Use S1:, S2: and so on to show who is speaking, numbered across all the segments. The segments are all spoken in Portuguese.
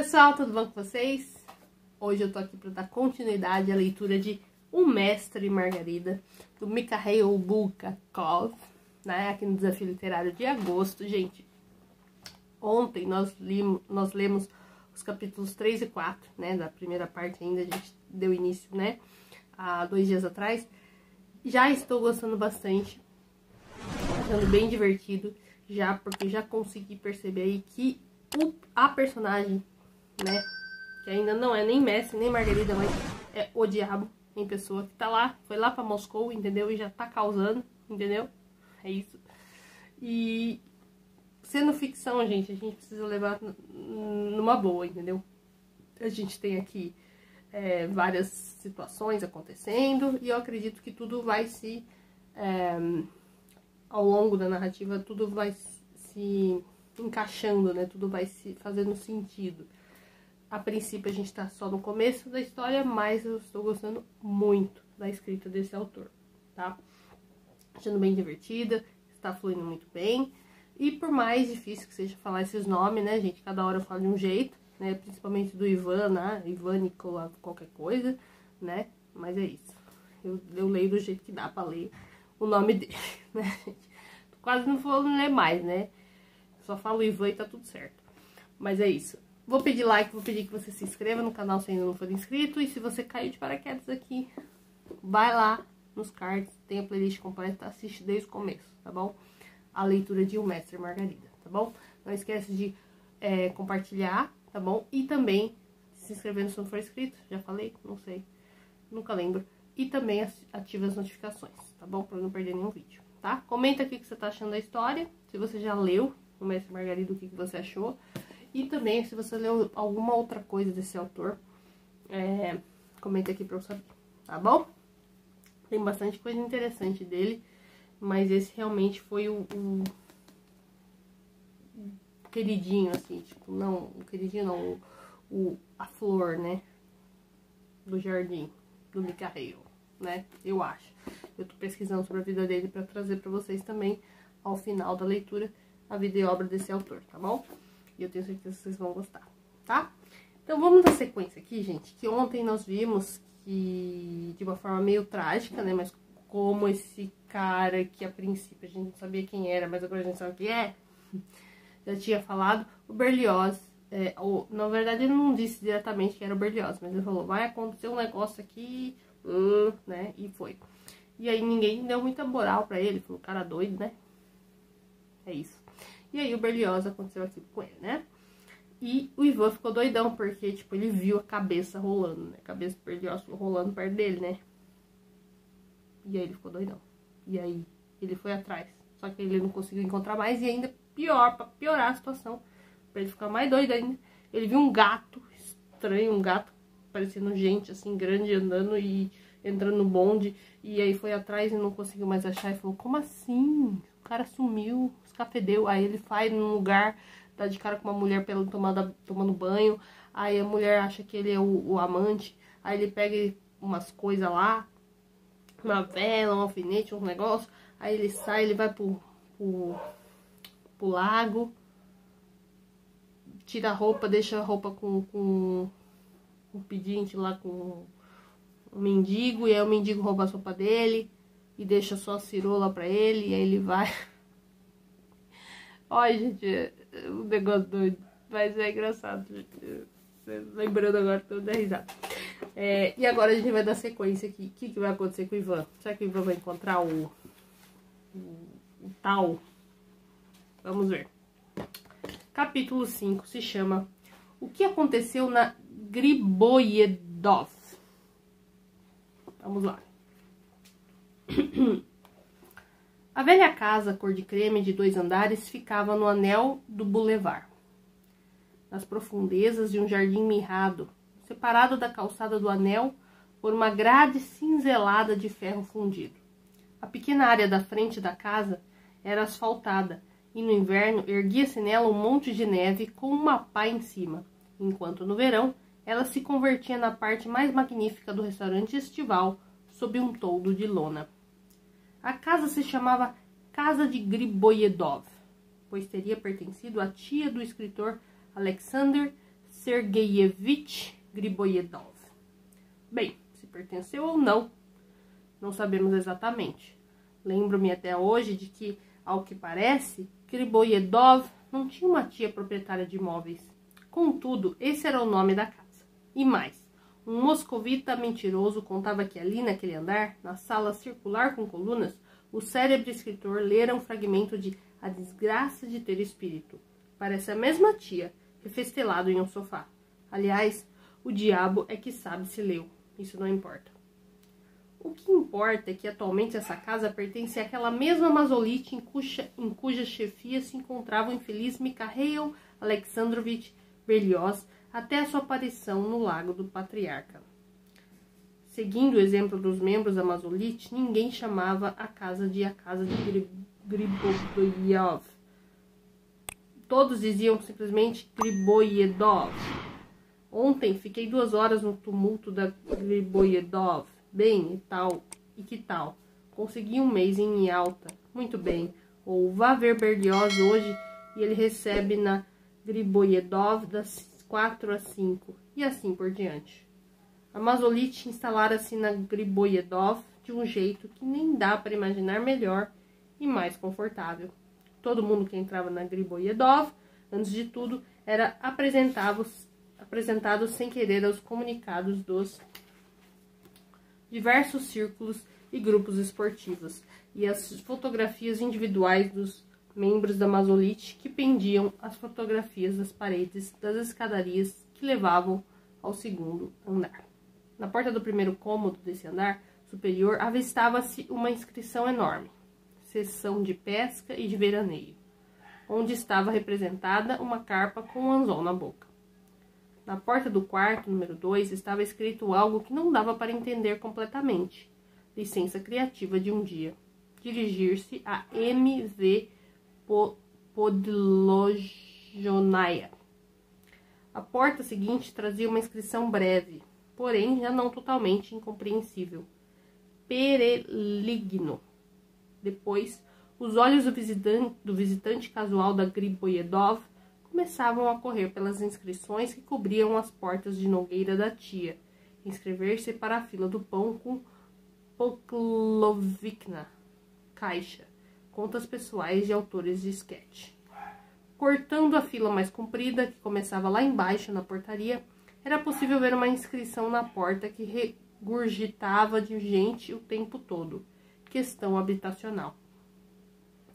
S1: pessoal, tudo bom com vocês? Hoje eu tô aqui para dar continuidade à leitura de O Mestre e Margarida, do Mikhail Bulgakov, né? Aqui no Desafio Literário de agosto. Gente, ontem nós lemos os capítulos 3 e 4, né? Da primeira parte ainda, a gente deu início, né? Há 2 dias atrás. Já estou gostando bastante, achando bem divertido, já porque já consegui perceber aí que a personagem, né, que ainda não é nem Mestre, nem Margarida, mas é o diabo em pessoa, que tá lá, foi lá pra Moscou, entendeu? E já tá causando, entendeu? É isso. E sendo ficção, gente, a gente precisa levar numa boa, entendeu? A gente tem aqui várias situações acontecendo e eu acredito que tudo vai se... ao longo da narrativa, tudo vai se encaixando, né? Tudo vai se fazendo sentido. A princípio, a gente tá só no começo da história, mas eu estou gostando muito da escrita desse autor, tá? Achando bem divertida, está fluindo muito bem. E por mais difícil que seja falar esses nomes, né, gente? Cada hora eu falo de um jeito, né? Principalmente do Ivan, né? Ivan, Nicola, qualquer coisa, né? Mas é isso. Eu leio do jeito que dá pra ler o nome dele, né, gente? Quase não vou ler mais, né? Só falo Ivan e tá tudo certo. Mas é isso. Vou pedir like, vou pedir que você se inscreva no canal se ainda não for inscrito. E se você caiu de paraquedas aqui, vai lá nos cards, tem a playlist completa, assiste desde o começo, tá bom? A leitura de O Mestre e Margarida, tá bom? Não esquece de compartilhar, tá bom? E também se inscrever se não for inscrito, já falei? Não sei, nunca lembro. E também ativa as notificações, tá bom? Pra não perder nenhum vídeo, tá? Comenta aqui o que você tá achando da história, se você já leu O Mestre e Margarida, o que você achou. E também, se você leu alguma outra coisa desse autor, comenta aqui pra eu saber, tá bom? Tem bastante coisa interessante dele, mas esse realmente foi o queridinho, assim, tipo, não, o queridinho não, a flor, né, do jardim, do Mikhail, né, eu acho. Eu tô pesquisando sobre a vida dele pra trazer pra vocês também, ao final da leitura, a vida e obra desse autor, tá bom? E eu tenho certeza que vocês vão gostar, tá? Então vamos dar sequência aqui, gente, que ontem nós vimos que, de uma forma meio trágica, né, mas como esse cara que a princípio a gente não sabia quem era, mas agora a gente sabe quem é, já tinha falado, o Berlioz, na verdade ele não disse diretamente que era o Berlioz, mas ele falou, vai acontecer um negócio aqui, né, e foi. E aí ninguém deu muita moral pra ele, falou, cara doido, né, é isso. E aí o Berlioz aconteceu aquilo com ele, né? E o Ivan ficou doidão, porque, tipo, ele viu a cabeça rolando, né? A cabeça do Berlioz rolando perto dele, né? E aí ele ficou doidão. E aí ele foi atrás. Só que ele não conseguiu encontrar mais e ainda pior, pra piorar a situação, pra ele ficar mais doido ainda, ele viu um gato estranho, um gato parecendo gente, assim, grande, andando e entrando no bonde. E aí foi atrás e não conseguiu mais achar e falou, como assim? O cara sumiu, escafedeu. Aí ele vai num lugar, dá de cara com uma mulher tomando banho. Aí a mulher acha que ele é o amante. Aí ele pega umas coisas lá, uma vela, um alfinete, um negócio. Aí ele sai, ele vai pro lago, tira a roupa, deixa a roupa com o pedinte lá, com o mendigo. E aí o mendigo rouba a roupa dele e deixa só a cirola pra ele, e aí ele vai. Olha, gente, um negócio doido, mas é engraçado, gente. Lembrando agora, tô dando risada. E agora a gente vai dar sequência aqui. O que vai acontecer com o Ivan? Será que o Ivan vai encontrar o tal? Vamos ver. Capítulo 5 se chama O que aconteceu na Griboyedov? Vamos lá. A velha casa cor de creme de 2 andares ficava no anel do boulevard, nas profundezas de um jardim mirrado, separado da calçada do anel por uma grade cinzelada de ferro fundido. A pequena área da frente da casa era asfaltada e no inverno erguia-se nela um monte de neve com uma pá em cima, enquanto no verão ela se convertia na parte mais magnífica do restaurante estival sob um toldo de lona. A casa se chamava Casa de Griboyedov, pois teria pertencido à tia do escritor Alexander Sergeyevich Griboyedov. Bem, se pertenceu ou não, não sabemos exatamente. Lembro-me até hoje de que, ao que parece, Griboyedov não tinha uma tia proprietária de imóveis. Contudo, esse era o nome da casa. E mais, um moscovita mentiroso contava que ali naquele andar, na sala circular com colunas, o cérebro escritor lera um fragmento de A Desgraça de Ter Espírito. Parece a mesma tia, refestelado em um sofá. Aliás, o diabo é que sabe se leu. Isso não importa. O que importa é que atualmente essa casa pertence àquela mesma Masolite em cuja chefia se encontrava o infeliz Mikhail Alexandrovich Berlioz até a sua aparição no Lago do Patriarca. Seguindo o exemplo dos membros da Masolite, ninguém chamava a casa de Griboyedov. Todos diziam simplesmente Griboyedov. Ontem fiquei 2 horas no tumulto da Griboyedov. Bem, e que tal? Consegui um mês em Yalta. Muito bem. Ou vá ver Berlioz hoje e ele recebe na Griboyedov das 4 às 5. E assim por diante. A Masolite instalara-se na Griboyedov de um jeito que nem dá para imaginar melhor e mais confortável. Todo mundo que entrava na Griboyedov, antes de tudo, era apresentado sem querer aos comunicados dos diversos círculos e grupos esportivos e as fotografias individuais dos membros da Masolite que pendiam as fotografias das paredes das escadarias que levavam ao 2º andar. Na porta do primeiro cômodo desse andar superior avistava-se uma inscrição enorme, seção de pesca e de veraneio, onde estava representada uma carpa com um anzol na boca. Na porta do quarto, número 2, estava escrito algo que não dava para entender completamente. Licença criativa de um dia. Dirigir-se a M.V. Podlojonaya. A porta seguinte trazia uma inscrição breve, porém já não totalmente incompreensível. Pereligno. Depois, os olhos do visitante casual da Griboyedov começavam a correr pelas inscrições que cobriam as portas de nogueira da tia. Inscrever-se para a fila do pão com Poklovikna. Caixa. Contas pessoais de autores de sketch. Cortando a fila mais comprida, que começava lá embaixo na portaria, era possível ver uma inscrição na porta que regurgitava de gente o tempo todo. Questão habitacional.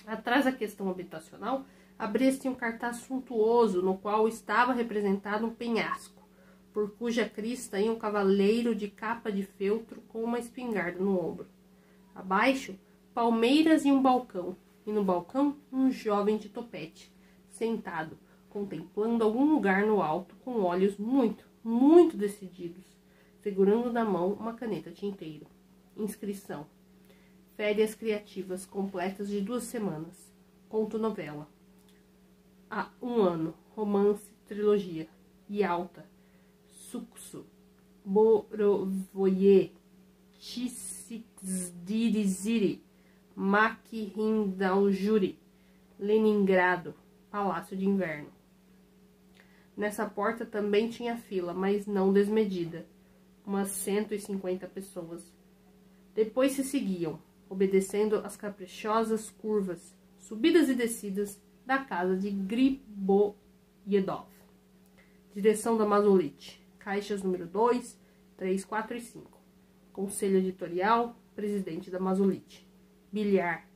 S1: Atrás da questão habitacional, abria-se um cartaz suntuoso no qual estava representado um penhasco, por cuja crista ia um cavaleiro de capa de feltro com uma espingarda no ombro. Abaixo, palmeiras e um balcão, e no balcão um jovem de topete, sentado, contemplando algum lugar no alto, com olhos muito decididos, segurando na mão uma caneta tinteiro. Inscrição: férias criativas completas de 2 semanas. Conto novela. Há 1 ano. Romance, trilogia. Yalta. Sukso. Borovoye. Tsikzdiriziri. Makhrindaljuri. Leningrado. Palácio de Inverno. Nessa porta também tinha fila, mas não desmedida. Umas 150 pessoas. Depois se seguiam, obedecendo às caprichosas curvas, subidas e descidas da casa de Griboyedov. Direção da Masolite. Caixas número 2, 3, 4 e 5. Conselho editorial, presidente da Masolite. Bilhar.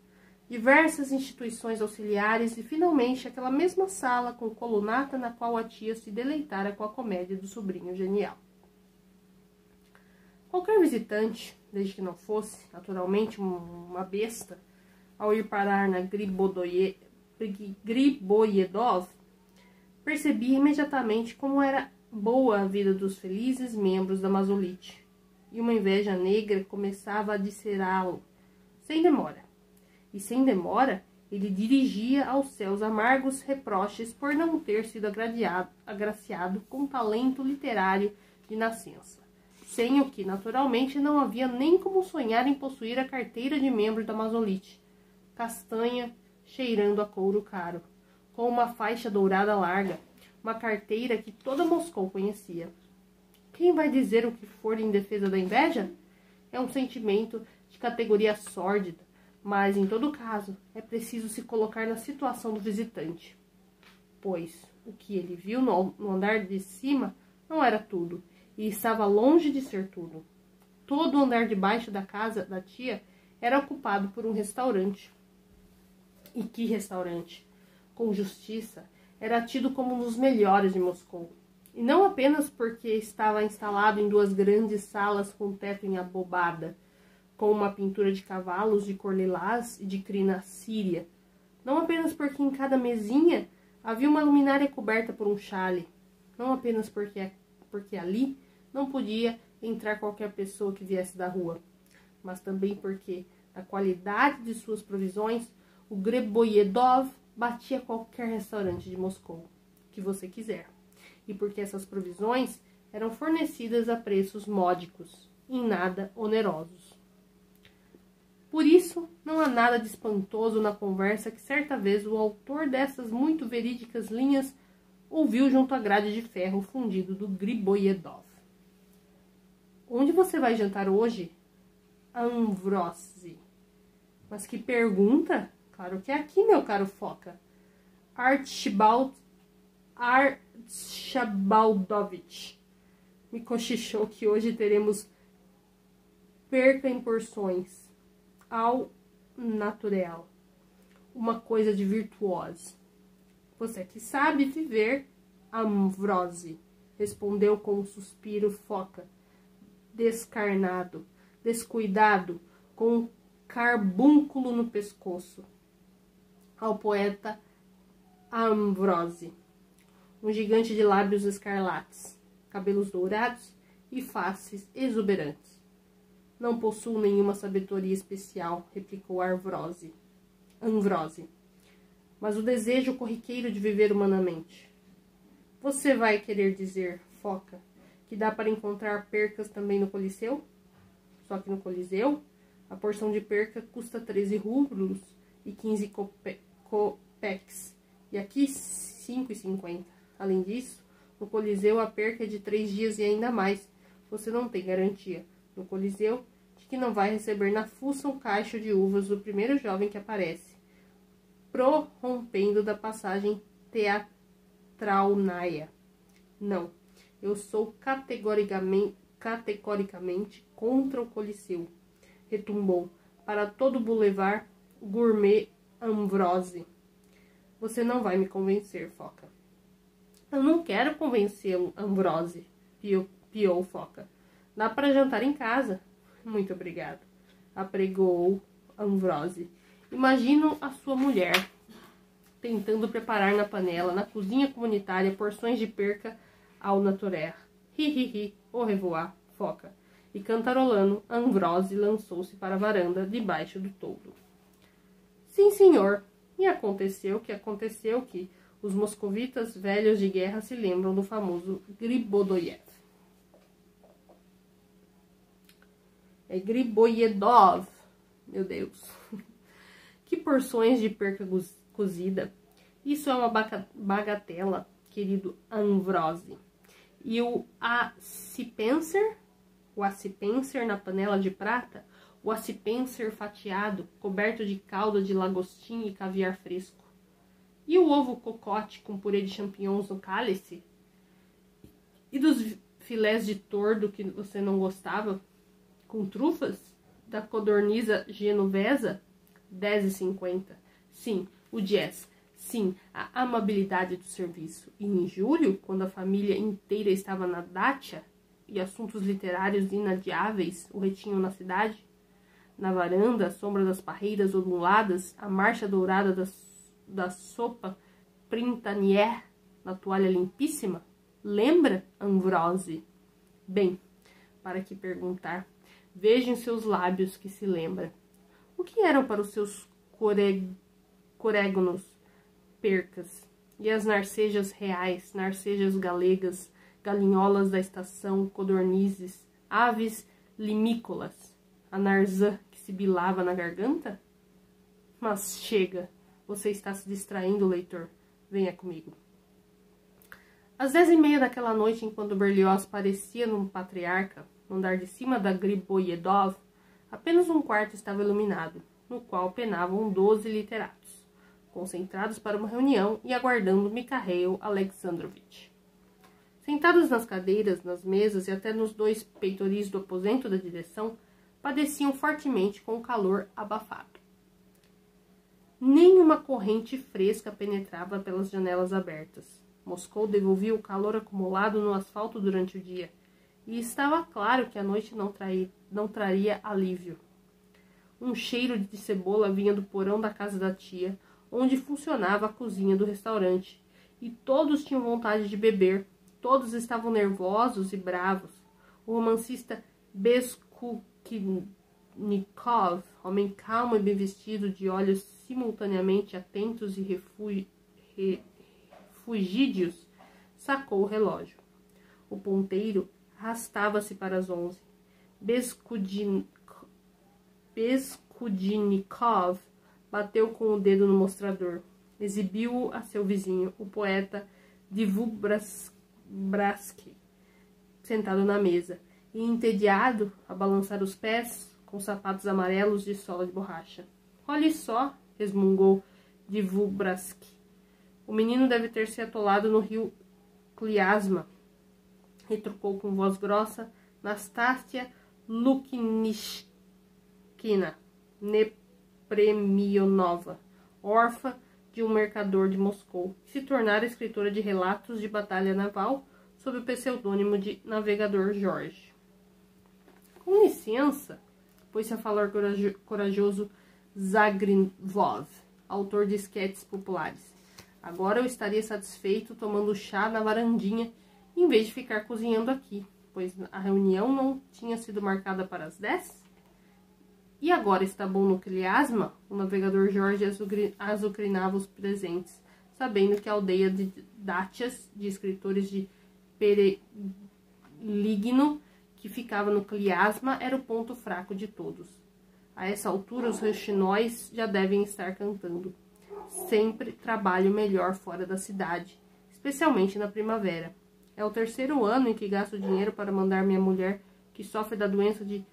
S1: Diversas instituições auxiliares e, finalmente, aquela mesma sala com colunata na qual a tia se deleitara com a comédia do sobrinho genial. Qualquer visitante, desde que não fosse, naturalmente, uma besta, ao ir parar na Griboyedov, percebia imediatamente como era boa a vida dos felizes membros da Masolite, e uma inveja negra começava a dicerá-lo, sem demora. E sem demora, ele dirigia aos céus amargos reproches por não ter sido agraciado com talento literário de nascença, sem o que, naturalmente, não havia nem como sonhar em possuir a carteira de membro da Masolite, castanha, cheirando a couro caro, com uma faixa dourada larga, uma carteira que toda Moscou conhecia. Quem vai dizer o que for em defesa da inveja? É um sentimento de categoria sórdida, mas, em todo caso, é preciso se colocar na situação do visitante. Pois o que ele viu no andar de cima não era tudo, e estava longe de ser tudo. Todo o andar de baixo da casa da tia era ocupado por um restaurante. E que restaurante! Com justiça, era tido como um dos melhores de Moscou. E não apenas porque estava instalado em 2 grandes salas com teto em abobada, com uma pintura de cavalos de cor lilás e de crina síria. Não apenas porque em cada mesinha havia uma luminária coberta por um chale. Não apenas porque ali não podia entrar qualquer pessoa que viesse da rua, mas também porque, na qualidade de suas provisões, o Greboyedov batia qualquer restaurante de Moscou que você quiser. E porque essas provisões eram fornecidas a preços módicos, em nada onerosos. Por isso, não há nada de espantoso na conversa que certa vez o autor dessas muito verídicas linhas ouviu junto à grade de ferro fundido do Greboyedov. Onde você vai jantar hoje? Ambrosi. Mas que pergunta? Claro que é aqui, meu caro Foca. Archibaldovich me cochichou que hoje teremos perca em porções. Ao natural. Uma coisa de virtuoso. Você que sabe viver, Ambrosi, respondeu com um suspiro Foca, descarnado, descuidado, com um carbúnculo no pescoço. Ao poeta Ambrosi, um gigante de lábios escarlates, cabelos dourados e faces exuberantes. Não possuo nenhuma sabedoria especial, replicou Ambrosi. Mas o desejo corriqueiro de viver humanamente. Você vai querer dizer, Foca, que dá para encontrar percas também no Coliseu? Só que no Coliseu, a porção de perca custa 13 rublos e 15 copecs, e aqui 5,50. Além disso, no Coliseu a perca é de 3 dias e ainda mais. Você não tem garantia no Coliseu de que não vai receber na fuça um cacho de uvas do primeiro jovem que aparece, prorrompendo da passagem teatralnaia. Não, eu sou categoricamente contra o Coliseu, retumbou para todo o boulevard gourmet Ambrosi. Você não vai me convencer, Foca. Eu não quero convencê-lo, Ambrosi, piou Foca. Dá para jantar em casa. Muito obrigado, apregou Ambrosi. Imagino a sua mulher tentando preparar na panela, na cozinha comunitária, porções de perca ao naturel. Hi, au revoir, Foca. E cantarolando, Ambrosi lançou-se para a varanda debaixo do toldo. Sim, senhor. E aconteceu que os moscovitas velhos de guerra se lembram do famoso Gribodoyev. É Greboyedov, meu Deus. Que porções de perca cozida. Isso é uma bagatela, querido Ambrosi. E o acipenser na panela de prata, o acipenser fatiado, coberto de calda de lagostim e caviar fresco. E o ovo cocote com purê de champignons no cálice? E dos filés de tordo que você não gostava, com trufas? Da codorniza genovesa? 10,50. Sim, o jazz. Sim, a amabilidade do serviço. E em julho, quando a família inteira estava na Dátia e assuntos literários inadiáveis o retinham na cidade, na varanda, à sombra das parreiras onduladas, a marcha dourada da sopa printanière na toalha limpíssima? Lembra, Ambrosi? Bem, para que perguntar? Veja em seus lábios que se lembra. O que eram para os seus corégonos percas? E as narcejas reais, narcejas galegas, galinholas da estação, codornizes, aves limícolas, a narzã que sibilava na garganta? Mas chega, você está se distraindo, leitor. Venha comigo. Às 10h30 daquela noite, enquanto Berlioz parecia no Patriarca, no andar de cima da Griboyedov, apenas um quarto estava iluminado, no qual penavam 12 literatos, concentrados para uma reunião e aguardando Mikhail Alexandrovich. Sentados nas cadeiras, nas mesas e até nos 2 peitoris do aposento da direção, padeciam fortemente com o calor abafado. Nem uma corrente fresca penetrava pelas janelas abertas. Moscou devolvia o calor acumulado no asfalto durante o dia, e estava claro que a noite não traria alívio. Um cheiro de cebola vinha do porão da casa da tia, onde funcionava a cozinha do restaurante, e todos tinham vontade de beber, todos estavam nervosos e bravos. O romancista Beskuknikov, homem calmo e bem vestido, de olhos simultaneamente atentos e fugídios, sacou o relógio. O ponteiro arrastava-se para as 11. Beskudnikov bateu com o dedo no mostrador. Exibiu-o a seu vizinho, o poeta Dvorbrazky, sentado na mesa, e entediado a balançar os pés com sapatos amarelos de sola de borracha. Olhe só, resmungou Dvorbrazky. O menino deve ter se atolado no rio Kliasma, retrucou com voz grossa Nastassia Luknishkina Nepremionova, órfã de um mercador de Moscou, que se tornara escritora de relatos de batalha naval sob o pseudônimo de Navegador Jorge. Com licença, pôs-se a falar corajoso Zagrinvov, autor de esquetes populares. Agora eu estaria satisfeito tomando chá na varandinha, em vez de ficar cozinhando aqui, pois a reunião não tinha sido marcada para as 10? E agora está bom no Kliasma? O navegador Jorge azucrinava os presentes, sabendo que a aldeia de dátias de escritores de Pereligno, que ficava no Kliasma, era o ponto fraco de todos. A essa altura, os roxinóis já devem estar cantando. Sempre trabalho melhor fora da cidade, especialmente na primavera. É o 3º ano em que gasto dinheiro para mandar minha mulher, que sofre da doença de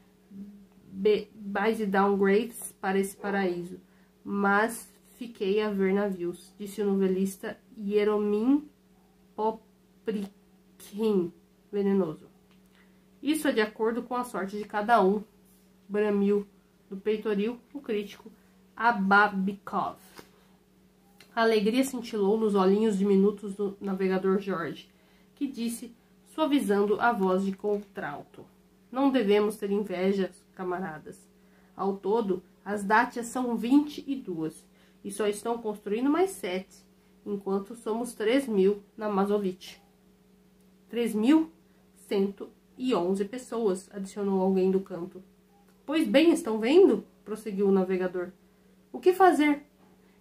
S1: Baisdown-Graves, para esse paraíso. Mas fiquei a ver navios, disse o novelista Hieromim Poprikhin, venenoso. Isso é de acordo com a sorte de cada um, bramiu do peitoril o crítico Ababikov. A alegria cintilou nos olhinhos diminutos do navegador Jorge, que disse, suavizando a voz de contralto: não devemos ter inveja, camaradas. Ao todo, as dátias são 22, e só estão construindo mais 7, enquanto somos 3.000 na Mazovitch. 3.111 pessoas, adicionou alguém do canto. Pois bem, estão vendo? Prosseguiu o navegador. O que fazer?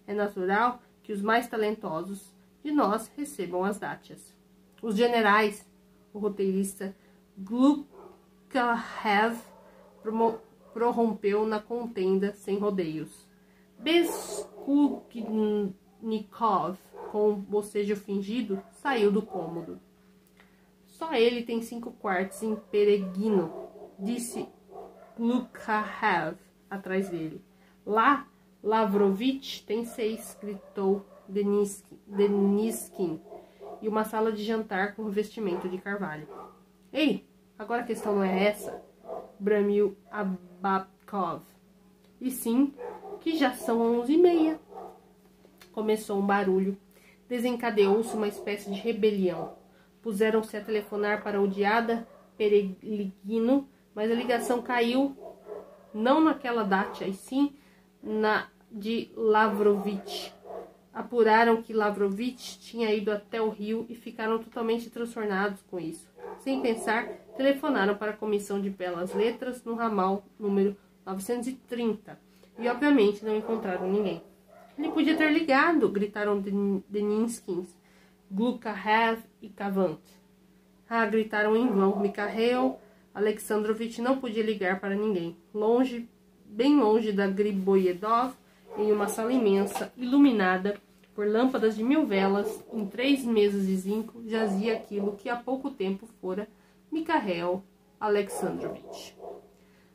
S1: É natural que os mais talentosos de nós recebam as dátias. Os generais, o roteirista Glukahev prorrompeu na contenda sem rodeios. Beskuknikov, com um bocejo fingido, saiu do cômodo. Só ele tem 5 quartos em Peregino, disse Glukahev atrás dele. Lá, Lavrovich tem 6, gritou Deniskin, e uma sala de jantar com revestimento de carvalho. Ei, agora a questão não é essa, bramiu Ababkov. E sim, que já são 11h30. Começou um barulho. Desencadeou-se uma espécie de rebelião. Puseram-se a telefonar para a odiada Peregrino, mas a ligação caiu não naquela dátia, e sim na de Lavrovich. Apuraram que Lavrovich tinha ido até o rio e ficaram totalmente transtornados com isso. Sem pensar, telefonaram para a comissão de belas letras no ramal número 930 e obviamente não encontraram ninguém. Ele podia ter ligado, gritaram Deninskins, Glukahev e Kavant. Ah, gritaram em vão. Mikhail Alexandrovich não podia ligar para ninguém. Bem longe da Griboyedov, em uma sala imensa, iluminada por por lâmpadas de 1000 velas, em 3 mesas de zinco, jazia aquilo que há pouco tempo fora Mikhail Alexandrovich.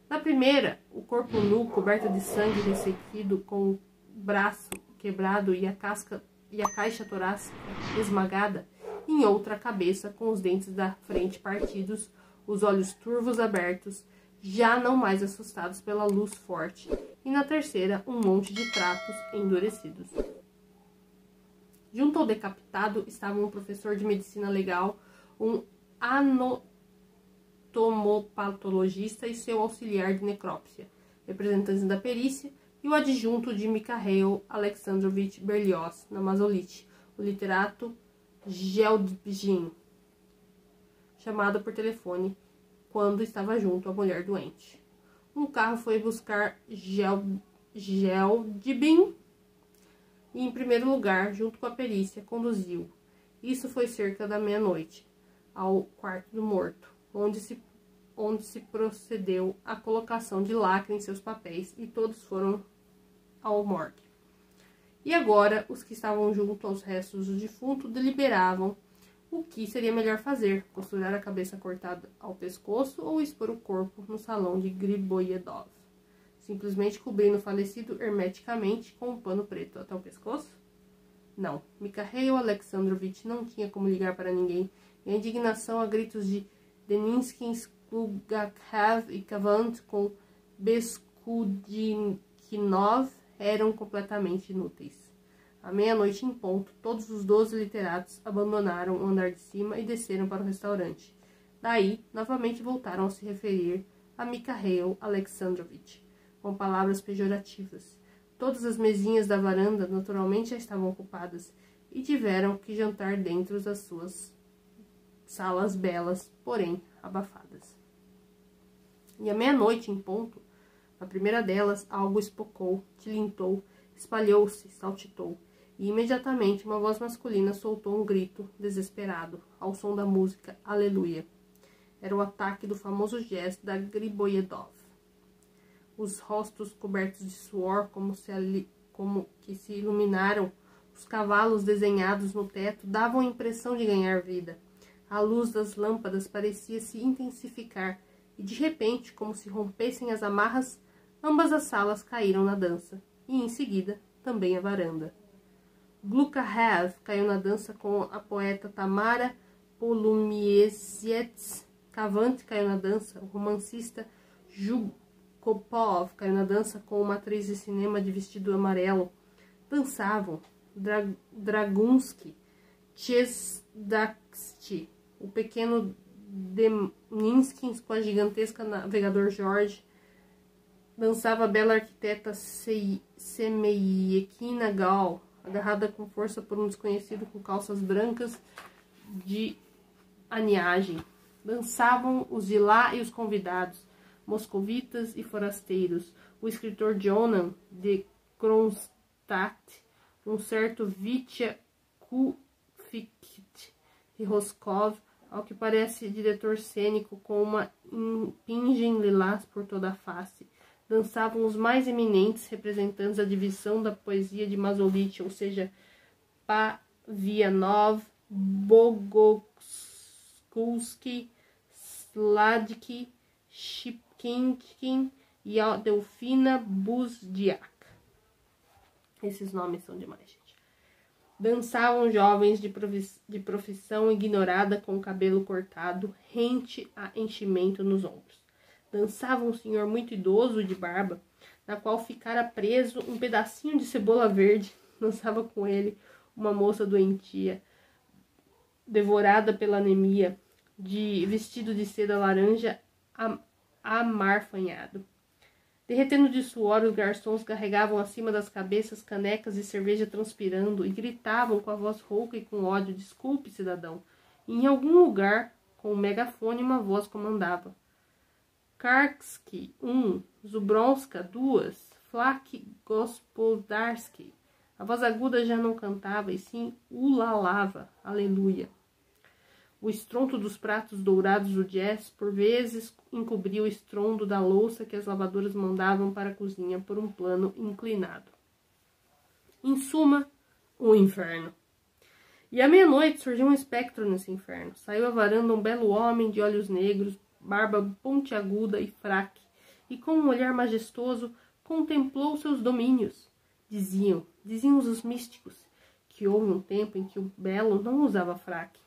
S1: Na primeira, o corpo nu, coberto de sangue ressequido, com o braço quebrado e a caixa torácica esmagada. Em outra, a cabeça, com os dentes da frente partidos, os olhos turvos abertos, já não mais assustados pela luz forte. E na terceira, um monte de trapos endurecidos. Junto ao decapitado estavam um professor de medicina legal, um anatomopatologista e seu auxiliar de necrópsia, representantes da perícia, e o adjunto de Mikhail Alexandrovich Berlioz, na Mazolite, o literato Geldbjin, chamado por telefone quando estava junto à mulher doente. Um carro foi buscar Geldbjin e, em primeiro lugar, junto com a perícia, conduziu. Isso foi cerca da meia-noite, ao quarto do morto, onde se procedeu à colocação de lacre em seus papéis, e todos foram ao morgue. E agora, os que estavam junto aos restos do defunto deliberavam o que seria melhor fazer: costurar a cabeça cortada ao pescoço ou expor o corpo no salão de Griboyedov, simplesmente cobrindo o falecido hermeticamente com um pano preto até o pescoço? Não, Mikhail Alexandrovich não tinha como ligar para ninguém, e a indignação a gritos de Deninsky, Bulgakov e Kavant com Beskudnikov eram completamente inúteis. À meia-noite em ponto, todos os 12 literatos abandonaram o andar de cima e desceram para o restaurante. Daí, novamente voltaram a se referir a Mikhail Alexandrovich, com palavras pejorativas. Todas as mesinhas da varanda naturalmente já estavam ocupadas e tiveram que jantar dentro das suas salas belas, porém abafadas. E à meia-noite em ponto, na primeira delas, algo espocou, tilintou, espalhou-se, saltitou, e imediatamente uma voz masculina soltou um grito desesperado, ao som da música Aleluia. Era o ataque do famoso jazz da Griboyedov. Os rostos cobertos de suor, como que se iluminaram, os cavalos desenhados no teto davam a impressão de ganhar vida. A luz das lâmpadas parecia se intensificar, e de repente, como se rompessem as amarras, ambas as salas caíram na dança, e em seguida também a varanda. Glukarev caiu na dança com a poeta Tamara Polumiesiets, Kavant caiu na dança, o romancista Jukopov caiu na dança com uma atriz de cinema de vestido amarelo. Dançavam Dragunsky, Chesdaksty, o pequeno Deninsky com a gigantesca navegador George. Dançava a bela arquiteta Semeyekina Gal, agarrada com força por um desconhecido com calças brancas de aniagem. Dançavam os de lá e os convidados, moscovitas e forasteiros, o escritor Jonan de Kronstadt, um certo Vitya Kufikt e Roscov, ao que parece diretor cênico com uma impingem lilás por toda a face. Dançavam os mais eminentes representantes da divisão da poesia de Mazolite, ou seja, Pavianov, Bogoslsky, Sladky, Shipkinkin e a Delfina Buzdiak. Esses nomes são demais, gente. Dançavam jovens de profissão ignorada com o cabelo cortado, rente a enchimento nos ombros. Dançava um senhor muito idoso de barba, na qual ficara preso um pedacinho de cebola verde. Dançava com ele uma moça doentia, devorada pela anemia, de vestido de seda laranja amarfanhado. Derretendo de suor, os garçons carregavam acima das cabeças canecas de cerveja transpirando e gritavam com a voz rouca e com ódio: "Desculpe, cidadão." E em algum lugar, com um megafone, uma voz comandava: "Karksky, 1, Zubronska, 2, Flak Gospodarsky." A voz aguda já não cantava, e sim ulalava, aleluia. O estrondo dos pratos dourados do jazz, por vezes, encobria o estrondo da louça que as lavadoras mandavam para a cozinha por um plano inclinado. Em suma, O inferno. E à meia-noite surgiu um espectro nesse inferno. Saiu à varanda um belo homem de olhos negros, barba pontiaguda e fraque, e com um olhar majestoso contemplou seus domínios. Diziam os místicos, que houve um tempo em que o belo não usava fraque,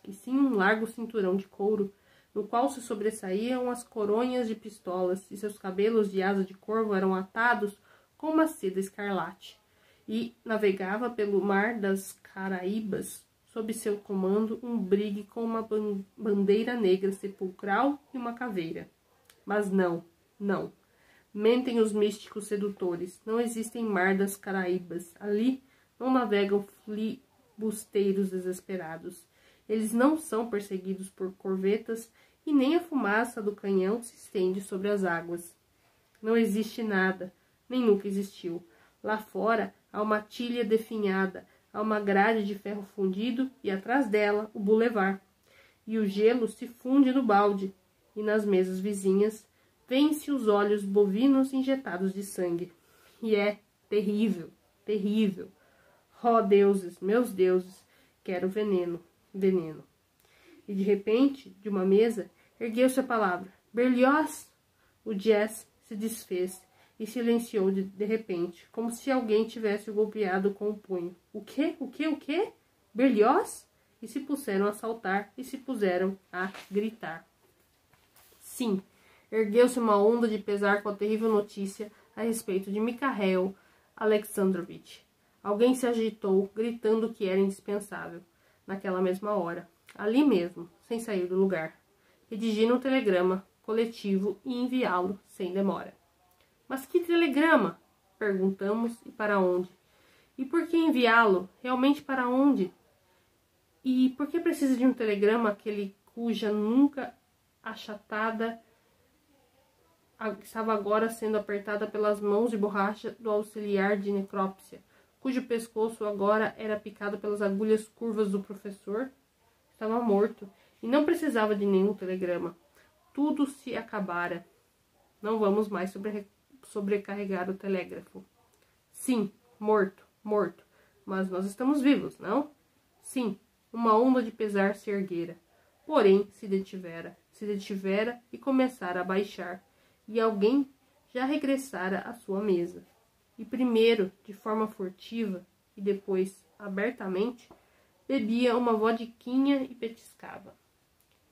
S1: e sim um largo cinturão de couro, no qual se sobressaíam as coronhas de pistolas, e seus cabelos de asa de corvo eram atados com uma seda escarlate, e navegava pelo mar das Caraíbas, sob seu comando um brigue com uma bandeira negra sepulcral e uma caveira. Mas não. Mentem os místicos sedutores. Não existem mar das Caraíbas. Ali não navegam filibusteiros desesperados. Eles não são perseguidos por corvetas e nem a fumaça do canhão se estende sobre as águas. Não existe nada, nem nunca existiu. Lá fora há uma tilha definhada, há uma grade de ferro fundido e atrás dela o bulevar. E o gelo se funde no balde, e nas mesas vizinhas vêem-se os olhos bovinos injetados de sangue. E é terrível, terrível. Oh, deuses, meus deuses, quero veneno. E de repente, de uma mesa, ergueu-se a palavra. Berlioz! O jazz se desfez e silenciou de repente, como se alguém tivesse o golpeado com o punho. O quê? Berlioz? E se puseram a saltar e se puseram a gritar. Sim, ergueu-se uma onda de pesar com a terrível notícia a respeito de Mikhail Alexandrovitch. Alguém se agitou, gritando que era indispensável, naquela mesma hora, ali mesmo, sem sair do lugar, redigir um telegrama coletivo e enviá-lo sem demora. Mas que telegrama? Perguntamos, e para onde? E por que enviá-lo? Realmente para onde? E por que precisa de um telegrama aquele cuja nunca achatada estava agora sendo apertada pelas mãos de borracha do auxiliar de necrópsia, cujo pescoço agora era picado pelas agulhas curvas do professor? Estava morto e não precisava de nenhum telegrama. Tudo se acabara. Não vamos mais sobrecarregar o telégrafo. Sim, morto. Mas nós estamos vivos, não? Sim, uma onda de pesar se erguera. Porém, se detivera e começara a baixar. E alguém já regressara à sua mesa. E primeiro, de forma furtiva, e depois abertamente, bebia uma vodiquinha e petiscava.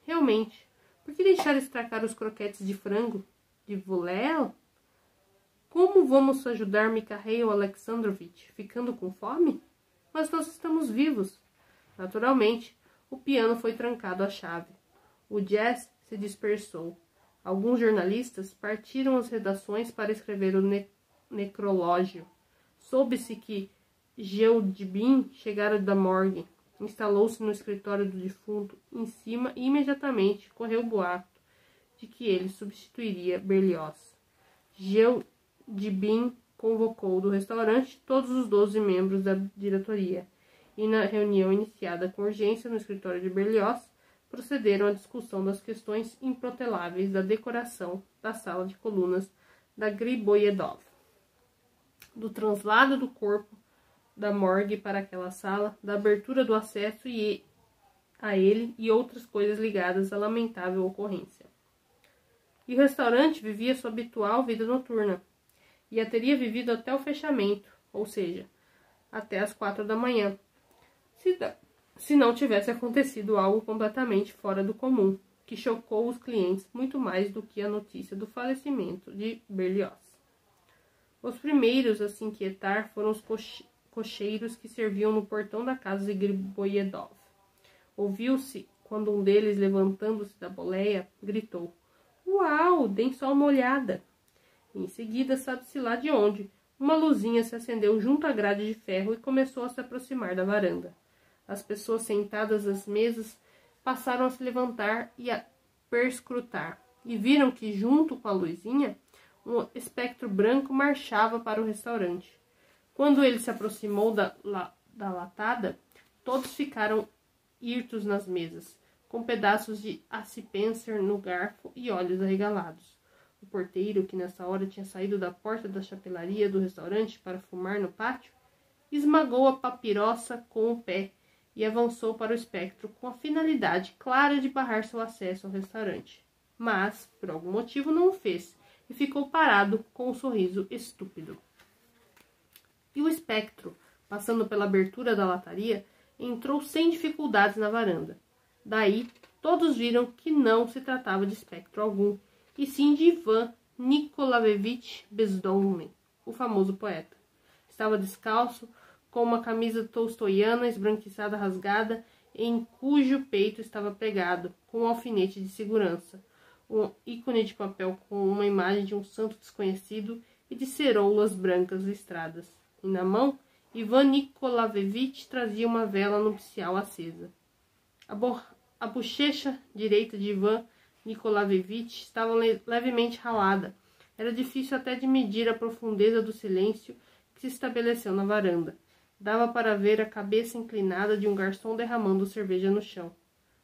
S1: Realmente, por que deixar estragar os croquetes de frango? De voléu? Como vamos ajudar Mikhail Alexandrovitch? Ficando com fome? Mas nós estamos vivos. Naturalmente, o piano foi trancado à chave. O jazz se dispersou. Alguns jornalistas partiram às redações para escrever o necrológio. Soube-se que Geldibin chegara da morgue. Instalou-se no escritório do defunto em cima e imediatamente correu o boato de que ele substituiria Berlioz. Geldibin convocou do restaurante todos os 12 membros da diretoria e, na reunião iniciada com urgência no escritório de Berlioz, procederam à discussão das questões improteláveis da decoração da sala de colunas da Griboyedov, do translado do corpo da morgue para aquela sala, da abertura do acesso a ele e outras coisas ligadas à lamentável ocorrência. E o restaurante vivia sua habitual vida noturna, e a teria vivido até o fechamento, ou seja, até as 4 da manhã, se não tivesse acontecido algo completamente fora do comum, que chocou os clientes muito mais do que a notícia do falecimento de Berlioz. Os primeiros a se inquietar foram os cocheiros que serviam no portão da casa de Griboyedov. Ouviu-se quando um deles, levantando-se da boleia, gritou: "Uau, deem só uma olhada!" E em seguida, sabe-se lá de onde, uma luzinha se acendeu junto à grade de ferro e começou a se aproximar da varanda. As pessoas sentadas às mesas passaram a se levantar e a perscrutar, e viram que, junto com a luzinha, um espectro branco marchava para o restaurante. Quando ele se aproximou da latada, todos ficaram hirtos nas mesas, com pedaços de acipenser no garfo e olhos arregalados. O porteiro, que nessa hora tinha saído da porta da chapelaria do restaurante para fumar no pátio, esmagou a papirossa com o pé e avançou para o espectro com a finalidade clara de barrar seu acesso ao restaurante. Mas, por algum motivo, não o fez e ficou parado com um sorriso estúpido. E o espectro, passando pela abertura da lataria, entrou sem dificuldades na varanda. Daí, todos viram que não se tratava de espectro algum, e sim de Ivan Nikolaevich Bezdomny, o famoso poeta. Estava descalço, com uma camisa tolstoiana esbranquiçada rasgada, em cujo peito estava pregado, com um alfinete de segurança, um ícone de papel com uma imagem de um santo desconhecido e de ceroulas brancas listradas. E na mão, Ivan Nikolaevich trazia uma vela nupcial acesa. A bochecha direita de Ivan Nikolaevich estava levemente ralada. Era difícil até de medir a profundeza do silêncio que se estabeleceu na varanda. Dava para ver a cabeça inclinada de um garçom derramando cerveja no chão.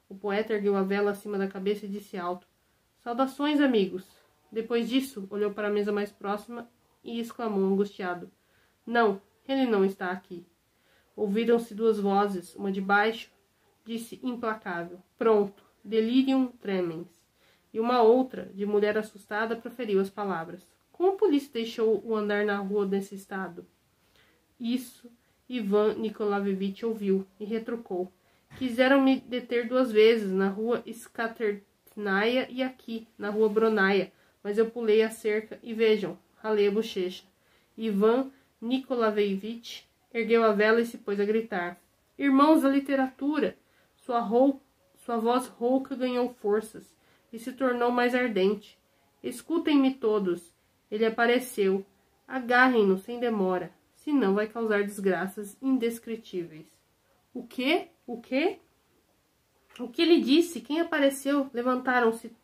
S1: O poeta ergueu a vela acima da cabeça e disse alto: "Saudações, amigos!" Depois disso, olhou para a mesa mais próxima e exclamou angustiado: "Não, ele não está aqui." Ouviram-se duas vozes, uma de baixo, disse implacável: "Pronto, delirium tremens." E uma outra, de mulher assustada, proferiu as palavras: "Como a polícia deixou-o andar na rua nesse estado?" Isso Ivan Nikolaevich ouviu e retrucou: "Quiseram-me deter 2 vezes, na rua Skaternaya e aqui, na rua Bronaia, mas eu pulei a cerca e vejam, ralei a bochecha." Ivan Nikolaevich ergueu a vela e se pôs a gritar: "Irmãos da literatura!" Sua voz rouca ganhou forças e se tornou mais ardente. "Escutem-me todos. Ele apareceu. Agarrem-no sem demora, senão vai causar desgraças indescritíveis." "O quê? O quê?" "O que ele disse? Quem apareceu?" Levantaram-se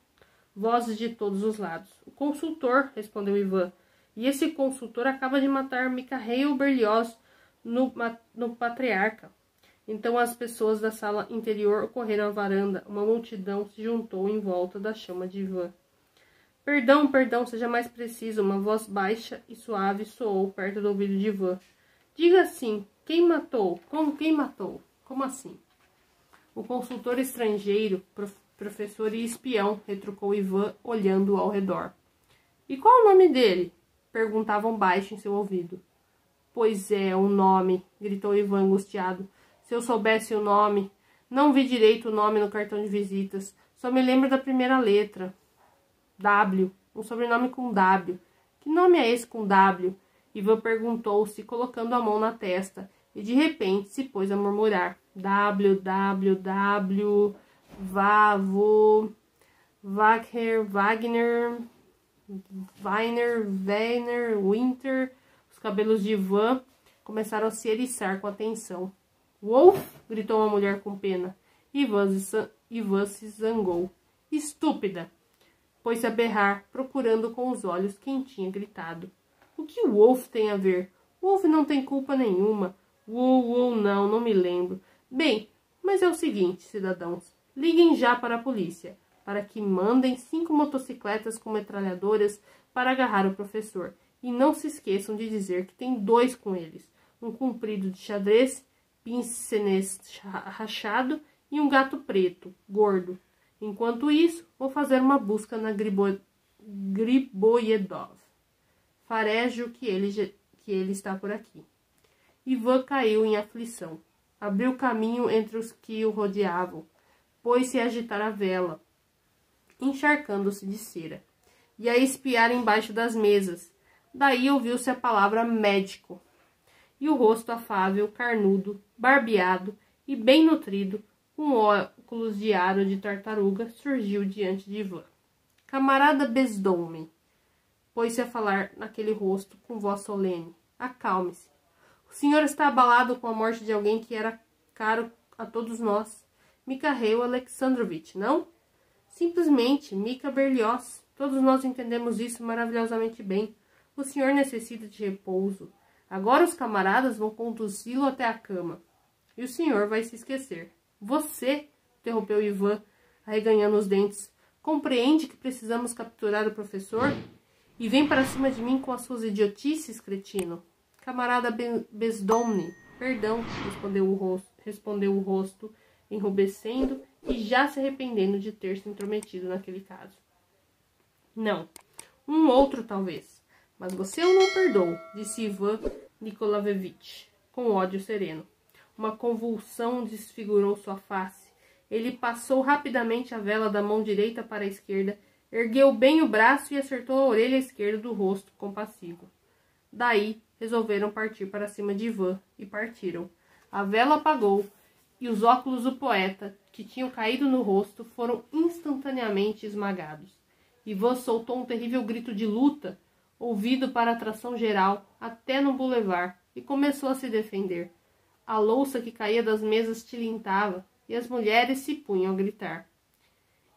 S1: vozes de todos os lados. "O consultor", respondeu Ivan. "E esse consultor acaba de matar Mikhail Berlioz no Patriarca." Então as pessoas da sala interior correram à varanda. Uma multidão se juntou em volta da chama de Ivan. Perdão, seja mais preciso." Uma voz baixa e suave soou perto do ouvido de Ivan. "Diga assim, quem matou? Quem matou? Como assim?" "O consultor estrangeiro, professor e espião", retrucou Ivan, olhando ao redor. "E qual é o nome dele?" perguntavam baixo em seu ouvido. "Pois é, o nome", gritou Ivan angustiado. "Se eu soubesse o nome. Não vi direito o nome no cartão de visitas. Só me lembro da primeira letra. W. Um sobrenome com W. Que nome é esse com W?" Ivan perguntou-se, colocando a mão na testa, e de repente se pôs a murmurar: W, Vavo, Wagner, Weiner, Winter. Os cabelos de Ivan começaram a se eriçar com a tensão. "Wolf!" gritou uma mulher com pena. Ivan se zangou. "Estúpida!" Pôs-se a berrar, procurando com os olhos quem tinha gritado. "O que o Wolf tem a ver? O Wolf não tem culpa nenhuma." Não me lembro." "Bem, mas é o seguinte, cidadãos. Liguem já para a polícia, para que mandem 5 motocicletas com metralhadoras para agarrar o professor. E não se esqueçam de dizer que tem 2 com eles. Um comprido de xadrez, pincenez rachado e um gato preto, gordo. Enquanto isso, vou fazer uma busca na Griboyedov. Farejo que ele está por aqui." Ivan caiu em aflição. Abriu caminho entre os que o rodeavam. Pôs-se a agitar a vela, encharcando-se de cera, e a espiar embaixo das mesas. Daí ouviu-se a palavra médico. E o rosto afável, carnudo, barbeado e bem nutrido, com óculos de aro de tartaruga, surgiu diante de Ivan. "Camarada Bezdomny", pôs-se a falar naquele rosto com voz solene, "acalme-se. O senhor está abalado com a morte de alguém que era caro a todos nós. Mikhail Alexandrovich, não? Simplesmente Mikha Berlioz. Todos nós entendemos isso maravilhosamente bem. O senhor necessita de repouso. Agora os camaradas vão conduzi-lo até a cama. E o senhor vai se esquecer." "Você", interrompeu Ivan, arreganhando os dentes, "compreende que precisamos capturar o professor? E vem para cima de mim com as suas idiotices, cretino." Camarada Bezdomny, perdão, respondeu o rosto, enrubescendo e já se arrependendo de ter se intrometido naquele caso. Não, um outro talvez, mas você o não perdoa, disse Ivan Nikolaevich, com ódio sereno. Uma convulsão desfigurou sua face. Ele passou rapidamente a vela da mão direita para a esquerda, ergueu bem o braço e acertou a orelha esquerda do rosto compassivo. Daí, resolveram partir para cima de Ivan e partiram. A vela apagou e os óculos do poeta, que tinham caído no rosto, foram instantaneamente esmagados. Ivan soltou um terrível grito de luta, ouvido para atração geral, até no boulevard, e começou a se defender. A louça que caía das mesas tilintava, e as mulheres se punham a gritar.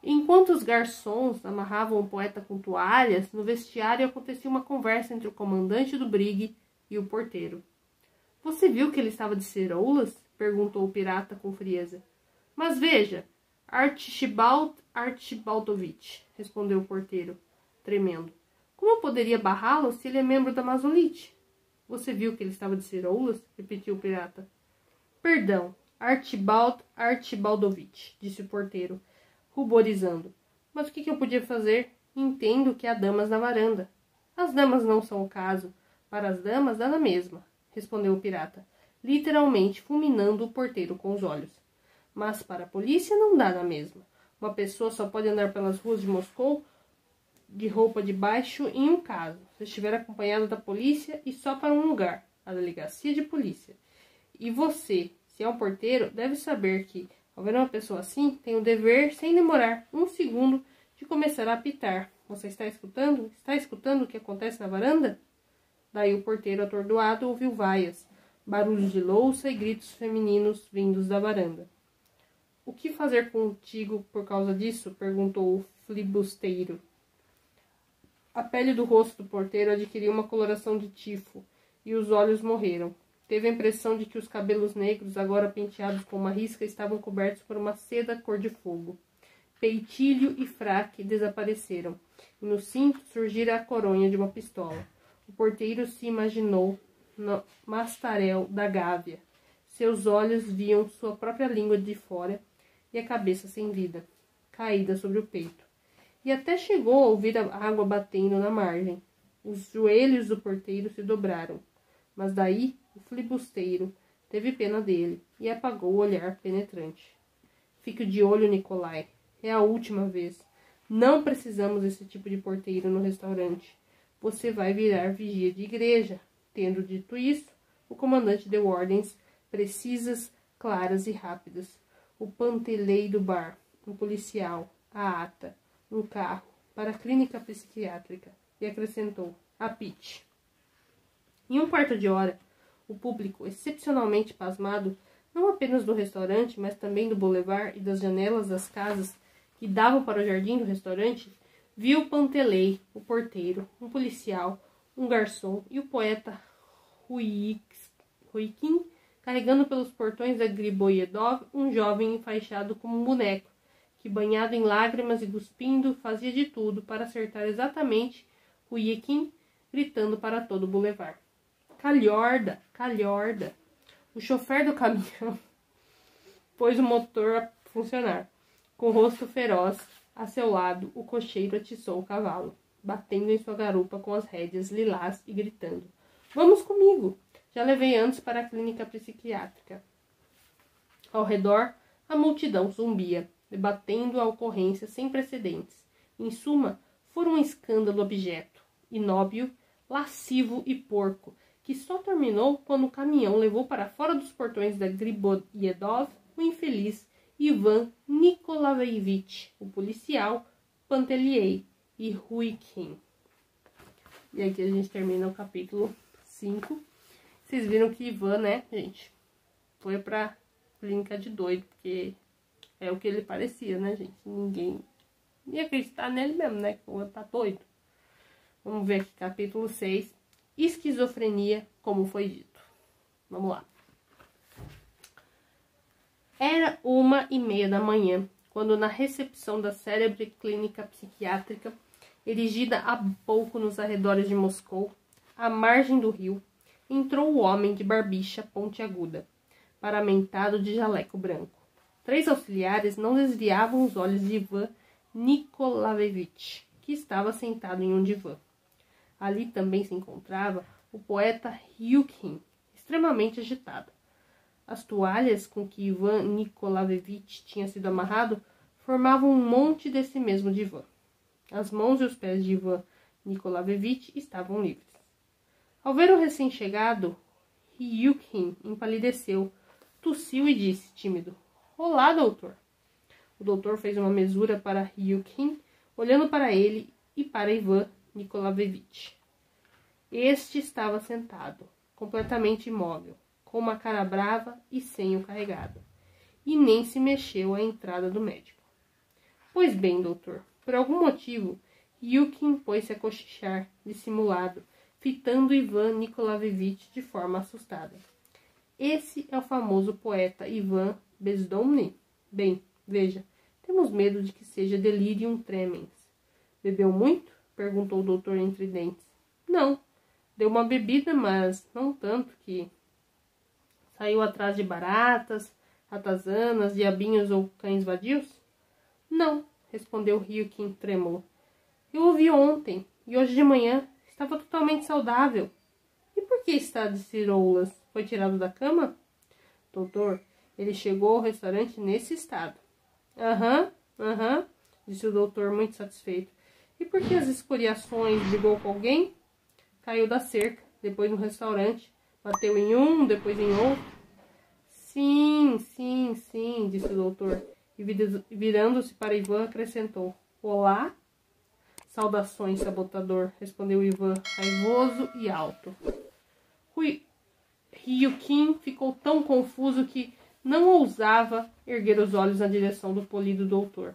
S1: Enquanto os garçons amarravam o poeta com toalhas, no vestiário acontecia uma conversa entre o comandante do brigue e o porteiro. — Você viu que ele estava de ceroulas? Perguntou o pirata com frieza. — Mas veja, Archibaldovitch, respondeu o porteiro, tremendo. — Como eu poderia barrá-lo se ele é membro da Mazolite? — Você viu que ele estava de ceroulas? Repetiu o pirata. — Perdão, Archibaldovitch, disse o porteiro, ruborizando. — Mas o que eu podia fazer? Entendo que há damas na varanda. — As damas não são o caso. Para as damas dá na mesma, respondeu o pirata, literalmente fulminando o porteiro com os olhos. Mas para a polícia não dá na mesma. Uma pessoa só pode andar pelas ruas de Moscou de roupa de baixo em um caso, se estiver acompanhado da polícia e só para um lugar, a delegacia de polícia. E você, se é um porteiro, deve saber que, ao ver uma pessoa assim, tem o dever, sem demorar um segundo, de começar a apitar. Você está escutando? Está escutando o que acontece na varanda? Daí o porteiro, atordoado, ouviu vaias, barulhos de louça e gritos femininos vindos da varanda. — O que fazer contigo por causa disso? Perguntou o flibusteiro. A pele do rosto do porteiro adquiriu uma coloração de tifo e os olhos morreram. Teve a impressão de que os cabelos negros, agora penteados com uma risca, estavam cobertos por uma seda cor de fogo. Peitilho e fraque desapareceram, e no cinto surgira a coronha de uma pistola. O porteiro se imaginou no mastarel da Gávea. Seus olhos viam sua própria língua de fora e a cabeça sem vida, caída sobre o peito. E até chegou a ouvir a água batendo na margem. Os joelhos do porteiro se dobraram. Mas daí o flibusteiro teve pena dele e apagou o olhar penetrante. — Fique de olho, Nikolai. É a última vez. Não precisamos desse tipo de porteiro no restaurante. Você vai virar vigia de igreja. Tendo dito isso, o comandante deu ordens precisas, claras e rápidas. O pantelei do bar, um policial, a ata, um carro, para a clínica psiquiátrica, e acrescentou: apite. Em um quarto de hora, o público, excepcionalmente pasmado, não apenas do restaurante, mas também do boulevard e das janelas das casas que davam para o jardim do restaurante, viu o pantelei, o porteiro, um policial, um garçom e o poeta Ruikin carregando pelos portões da Griboyedov um jovem enfaixado como um boneco, que, banhado em lágrimas e cuspindo, fazia de tudo para acertar exatamente Ruikin, gritando para todo o boulevard: Calhorda! Calhorda! O chofer do caminhão pôs o motor a funcionar. Com o rosto feroz, a seu lado, o cocheiro atiçou o cavalo, batendo em sua garupa com as rédeas lilás e gritando: Vamos comigo! Já levei antes para a clínica psiquiátrica. Ao redor, a multidão zumbia, debatendo a ocorrência sem precedentes. Em suma, foi um escândalo objeto, inóbio, lascivo e porco, que só terminou quando o caminhão levou para fora dos portões da Griboyedov o infeliz Ivan Nikolaevich, o policial, Panteliei e Ruikin. E aqui a gente termina o capítulo 5. Vocês viram que Ivan, né, gente, foi pra clínica de doido, porque é o que ele parecia, né, gente? Ninguém ia acreditar nele mesmo, né, que o outro tá doido. Vamos ver aqui, capítulo 6, esquizofrenia, como foi dito. Vamos lá. Era 1h30 da manhã, quando na recepção da célebre clínica psiquiátrica, erigida há pouco nos arredores de Moscou, à margem do rio, entrou o homem de barbicha pontiaguda, paramentado de jaleco branco. 3 auxiliares não desviavam os olhos de Ivan Nikolaevich, que estava sentado em um divã. Ali também se encontrava o poeta Ryukin, extremamente agitado. As toalhas com que Ivan Nikolaevich tinha sido amarrado formavam um monte desse mesmo divã. As mãos e os pés de Ivan Nikolaevich estavam livres. Ao ver o recém-chegado, Ryukin empalideceu, tossiu e disse, tímido: "Olá, doutor." O doutor fez uma mesura para Ryukin, olhando para ele e para Ivan Nikolaevich. Este estava sentado, completamente imóvel, com uma cara brava e senho carregado, e nem se mexeu à entrada do médico. "Pois bem, doutor." Por algum motivo, Ryukin pôs-se a cochichar, dissimulado, fitando Ivan Nikolaevich de forma assustada. "Esse é o famoso poeta Ivan Bezdomny? Bem, veja, temos medo de que seja delirium tremens." "Bebeu muito?" perguntou o doutor entre dentes. "Não, deu uma bebida, mas não tanto que..." "Saiu atrás de baratas, ratazanas, diabinhos ou cães vadios?" "Não," respondeu Ryukin trêmulo. "Eu ouvi ontem, e hoje de manhã estava totalmente saudável." "E por que está de ciroulas? Foi tirado da cama?" "Doutor, ele chegou ao restaurante nesse estado." Aham, disse o doutor muito satisfeito. "E por que as escoriações? Brigou com alguém?" "Caiu da cerca, depois no restaurante. Bateu em um, depois em outro." Sim, disse o doutor. E virando-se para Ivan, acrescentou: "Olá?" "Saudações, sabotador," respondeu Ivan, raivoso e alto. Ryukin ficou tão confuso que não ousava erguer os olhos na direção do polido doutor.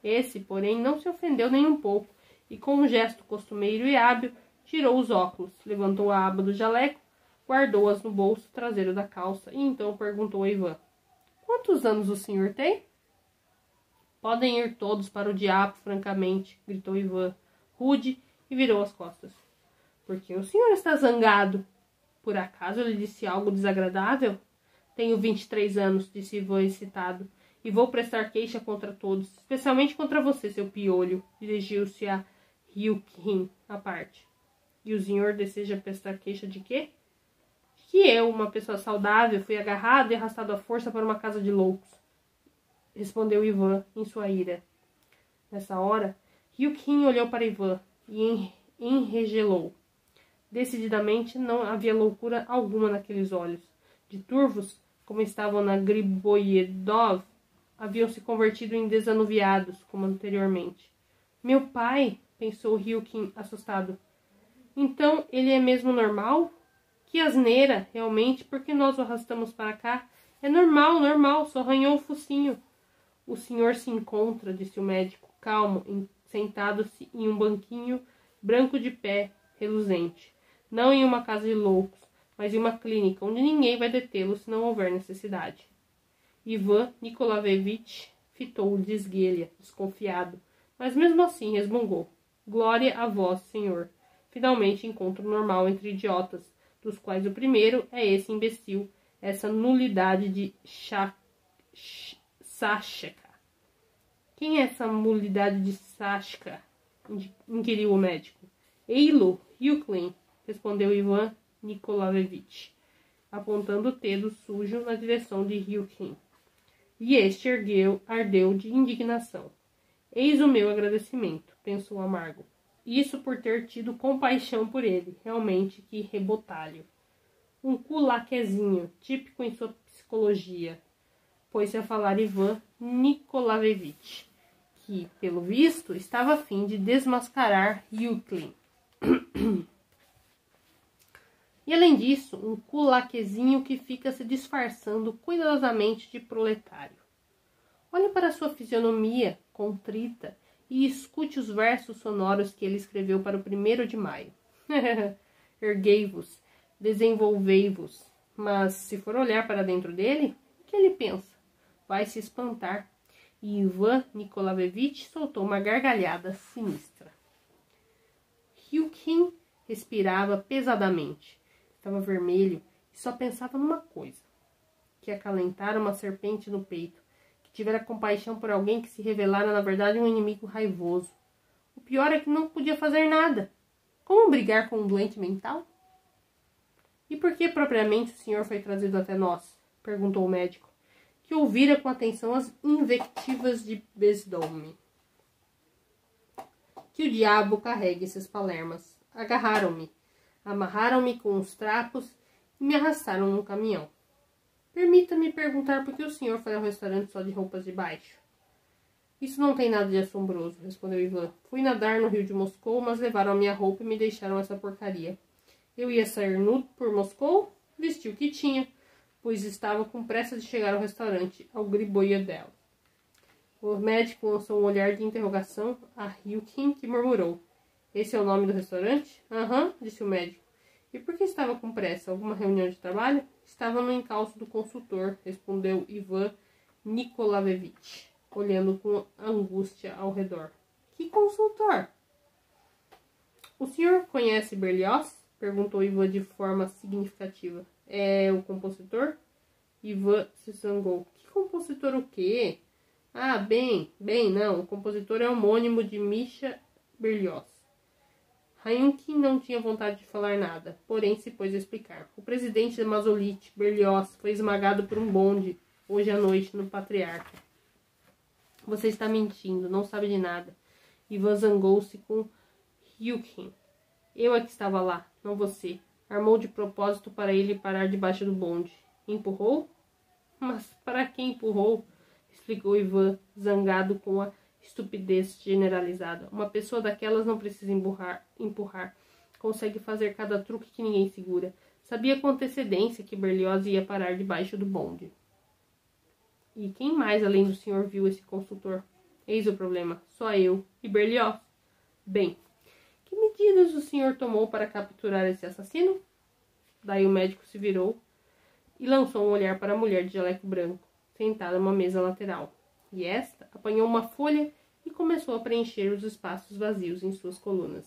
S1: Esse, porém, não se ofendeu nem um pouco, e com um gesto costumeiro e hábil, tirou os óculos, levantou a aba do jaleco, guardou-as no bolso traseiro da calça e então perguntou a Ivan: "Quantos anos o senhor tem?" "Podem ir todos para o diabo, francamente," gritou Ivan, rude, e virou as costas. "Por que o senhor está zangado? Por acaso eu lhe disse algo desagradável?" "Tenho 23 anos, disse Ivan excitado, "e vou prestar queixa contra todos, especialmente contra você, seu piolho." Dirigiu-se a Ryukin à parte. "E o senhor deseja prestar queixa de quê?" "Que eu, uma pessoa saudável, fui agarrado e arrastado à força para uma casa de loucos," respondeu Ivan em sua ira. Nessa hora, Ryukin olhou para Ivan e enregelou. Decididamente não havia loucura alguma naqueles olhos. De turvos, como estavam na Griboyedov, haviam se convertido em desanuviados, como anteriormente. "Meu pai?" pensou Ryukin, assustado. "Então ele é mesmo normal? Que asneira, realmente, porque nós o arrastamos para cá? É normal, só arranhou o focinho." "O senhor se encontra," disse o médico, calmo, sentado-se em um banquinho branco de pé reluzente, "não em uma casa de loucos, mas em uma clínica, onde ninguém vai detê-lo se não houver necessidade." Ivan Nikolaevich fitou-o de esguelha, desconfiado, mas mesmo assim resmungou: "Glória a vós, senhor. Finalmente encontro normal entre idiotas, dos quais o primeiro é esse imbecil, essa nulidade de Sashka." "Quem é essa nulidade de Sashka?" inquiriu o médico. "Ei-lo, Ryukin," respondeu Ivan Nikolaevich, apontando o dedo sujo na direção de Ryukin. E este ardeu de indignação. "Eis o meu agradecimento," pensou amargo. "Isso por ter tido compaixão por ele. Realmente, que rebotalho. Um culaquezinho, típico em sua psicologia." Pôs-se a falar Ivan Nikolaevich, que, pelo visto, estava a fim de desmascarar Ryukin. "E além disso, um culaquezinho que fica se disfarçando cuidadosamente de proletário. Olhe para sua fisionomia contrita e escute os versos sonoros que ele escreveu para o 1º de maio. Erguei-vos, desenvolvei-vos. Mas, se for olhar para dentro dele, o que ele pensa? Vai se espantar." E Ivan Nikolaevich soltou uma gargalhada sinistra. Ryukin respirava pesadamente. estava vermelho e só pensava numa coisa: que acalentara uma serpente no peito, que tivera compaixão por alguém que se revelara na verdade um inimigo raivoso. O pior é que não podia fazer nada. Como brigar com um doente mental? E por que propriamente o senhor foi trazido até nós? Perguntou o médico, que ouvira com atenção as invectivas de Bezdome. Que o diabo carregue esses palermas. Agarraram-me, amarraram-me com os trapos e me arrastaram num caminhão. Permita-me perguntar por que o senhor foi ao restaurante só de roupas de baixo. Isso não tem nada de assombroso, respondeu Ivan. Fui nadar no rio de Moscou, mas levaram a minha roupa e me deixaram essa porcaria. Eu ia sair nudo por Moscou, vesti o que tinha, pois estava com pressa de chegar ao restaurante, ao Griboyedel. O médico lançou um olhar de interrogação a Ryukin, que murmurou: Esse é o nome do restaurante? Aham, disse o médico. E por que estava com pressa? Alguma reunião de trabalho? Estava no encalço do consultor, respondeu Ivan Nikolaevich, olhando com angústia ao redor. Que consultor? O senhor conhece Berlioz? Perguntou Ivan de forma significativa. É o compositor? Ivan se zangou. Que compositor o quê? Ah, bem, não. O compositor é homônimo de Misha Berlioz. Ryukin não tinha vontade de falar nada, porém se pôs a explicar. O presidente da Mazolite, Berlioz, foi esmagado por um bonde hoje à noite no Patriarca. Você está mentindo, não sabe de nada. Ivan zangou-se com Ryukin. Eu é que estava lá, não você. Armou de propósito para ele parar debaixo do bonde. Empurrou? Mas para quem empurrou? Explicou Ivan, zangado com a estupidez generalizada. Uma pessoa daquelas não precisa empurrar. Consegue fazer cada truque que ninguém segura. Sabia com antecedência que Berlioz ia parar debaixo do bonde. E quem mais além do senhor viu esse consultor? Eis o problema. Só eu e Berlioz. Bem, que medidas o senhor tomou para capturar esse assassino? Daí o médico se virou e lançou um olhar para a mulher de jaleco branco, sentada numa mesa lateral. E esta apanhou uma folha e começou a preencher os espaços vazios em suas colunas.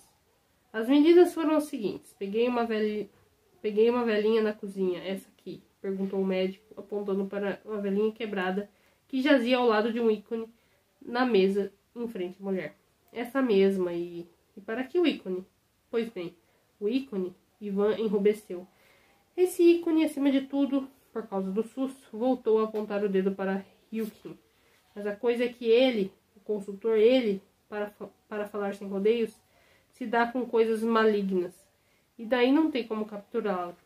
S1: As medidas foram as seguintes. Peguei uma velhinha na cozinha. Essa aqui? Perguntou o médico, apontando para uma velhinha quebrada que jazia ao lado de um ícone na mesa em frente à mulher. Essa mesma. E para que o ícone? Pois bem, o ícone, Ivan enrubesceu. Esse ícone, acima de tudo, por causa do susto, voltou a apontar o dedo para Ryukin. Mas a coisa é que ele, o consultor, para falar sem rodeios, se dá com coisas malignas. E daí não tem como capturá-lo.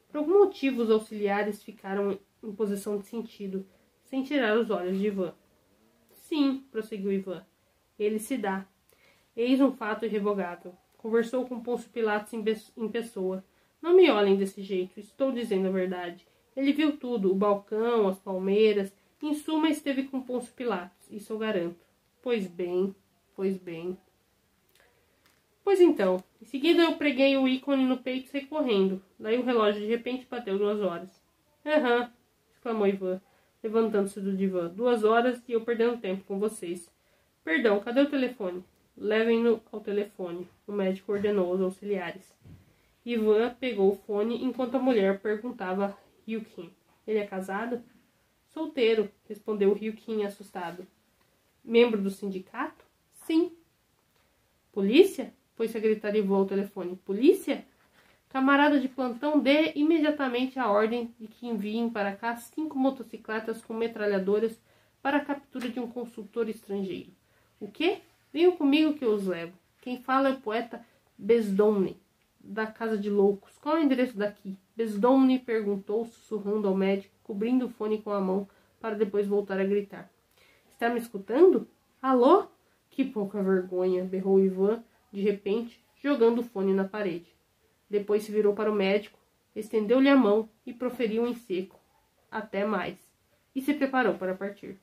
S1: Por algum motivo, os auxiliares ficaram em posição de sentido, sem tirar os olhos de Ivan. Sim, prosseguiu Ivan, ele se dá. Eis um fato irrevogável. Conversou com Pôncio Pilatos em pessoa. Não me olhem desse jeito, estou dizendo a verdade. Ele viu tudo, o balcão, as palmeiras. Em suma, esteve com Pôncio Pilatos, isso eu garanto. Pois bem. Pois então, em seguida eu preguei o ícone no peito e saí correndo. Daí o relógio de repente bateu 2 horas. Aham, exclamou Ivan, levantando-se do divã. 2 horas e eu perdendo tempo com vocês. Perdão, cadê o telefone? Levem-no ao telefone, o médico ordenou aos auxiliares. Ivan pegou o fone enquanto a mulher perguntava a Ryukin. Ele é casado? Solteiro, respondeu Ryukin assustado. Membro do sindicato? Sim. Polícia? Pôs-se a gritar Ivan ao telefone. Polícia? Camarada de plantão, dê imediatamente a ordem de que enviem para cá 5 motocicletas com metralhadoras para a captura de um consultor estrangeiro. O quê? Venham comigo que eu os levo. Quem fala é o poeta Bezdome, da Casa de Loucos. Qual é o endereço daqui? Bezdome perguntou, sussurrando ao médico, cobrindo o fone com a mão, para depois voltar a gritar. Está me escutando? Alô? Que pouca vergonha, berrou Ivan, de repente, jogando o fone na parede. Depois se virou para o médico, estendeu-lhe a mão e proferiu em seco. Até mais. E se preparou para partir.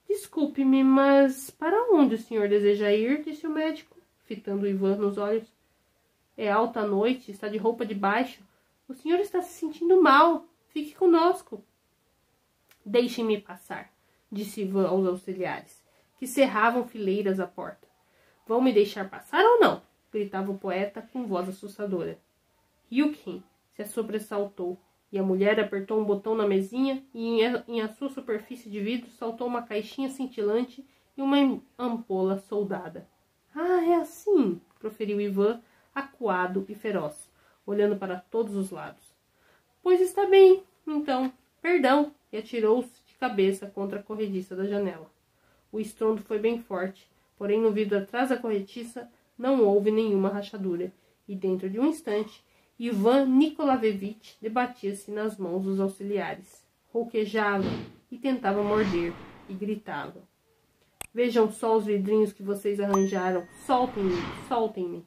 S1: Desculpe-me, mas para onde o senhor deseja ir? Disse o médico, fitando Ivan nos olhos. É alta noite, está de roupa de baixo. O senhor está se sentindo mal. Fique conosco. Deixem-me passar, disse Ivan aos auxiliares, que cerravam fileiras à porta. Vão me deixar passar ou não? gritava o poeta com voz assustadora. Ryukin se sobressaltou, e a mulher apertou um botão na mesinha e em a sua superfície de vidro saltou uma caixinha cintilante e uma ampola soldada. Ah, é assim, proferiu Ivan, acuado e feroz, olhando para todos os lados. Pois está bem, então, perdão, e atirou-se de cabeça contra a corrediça da janela. O estrondo foi bem forte, porém no vidro atrás da corrediça não houve nenhuma rachadura, e dentro de um instante, Ivan Nikolaevich debatia-se nas mãos dos auxiliares, rouquejava e tentava morder, e gritava. Vejam só os vidrinhos que vocês arranjaram, soltem-me, soltem-me.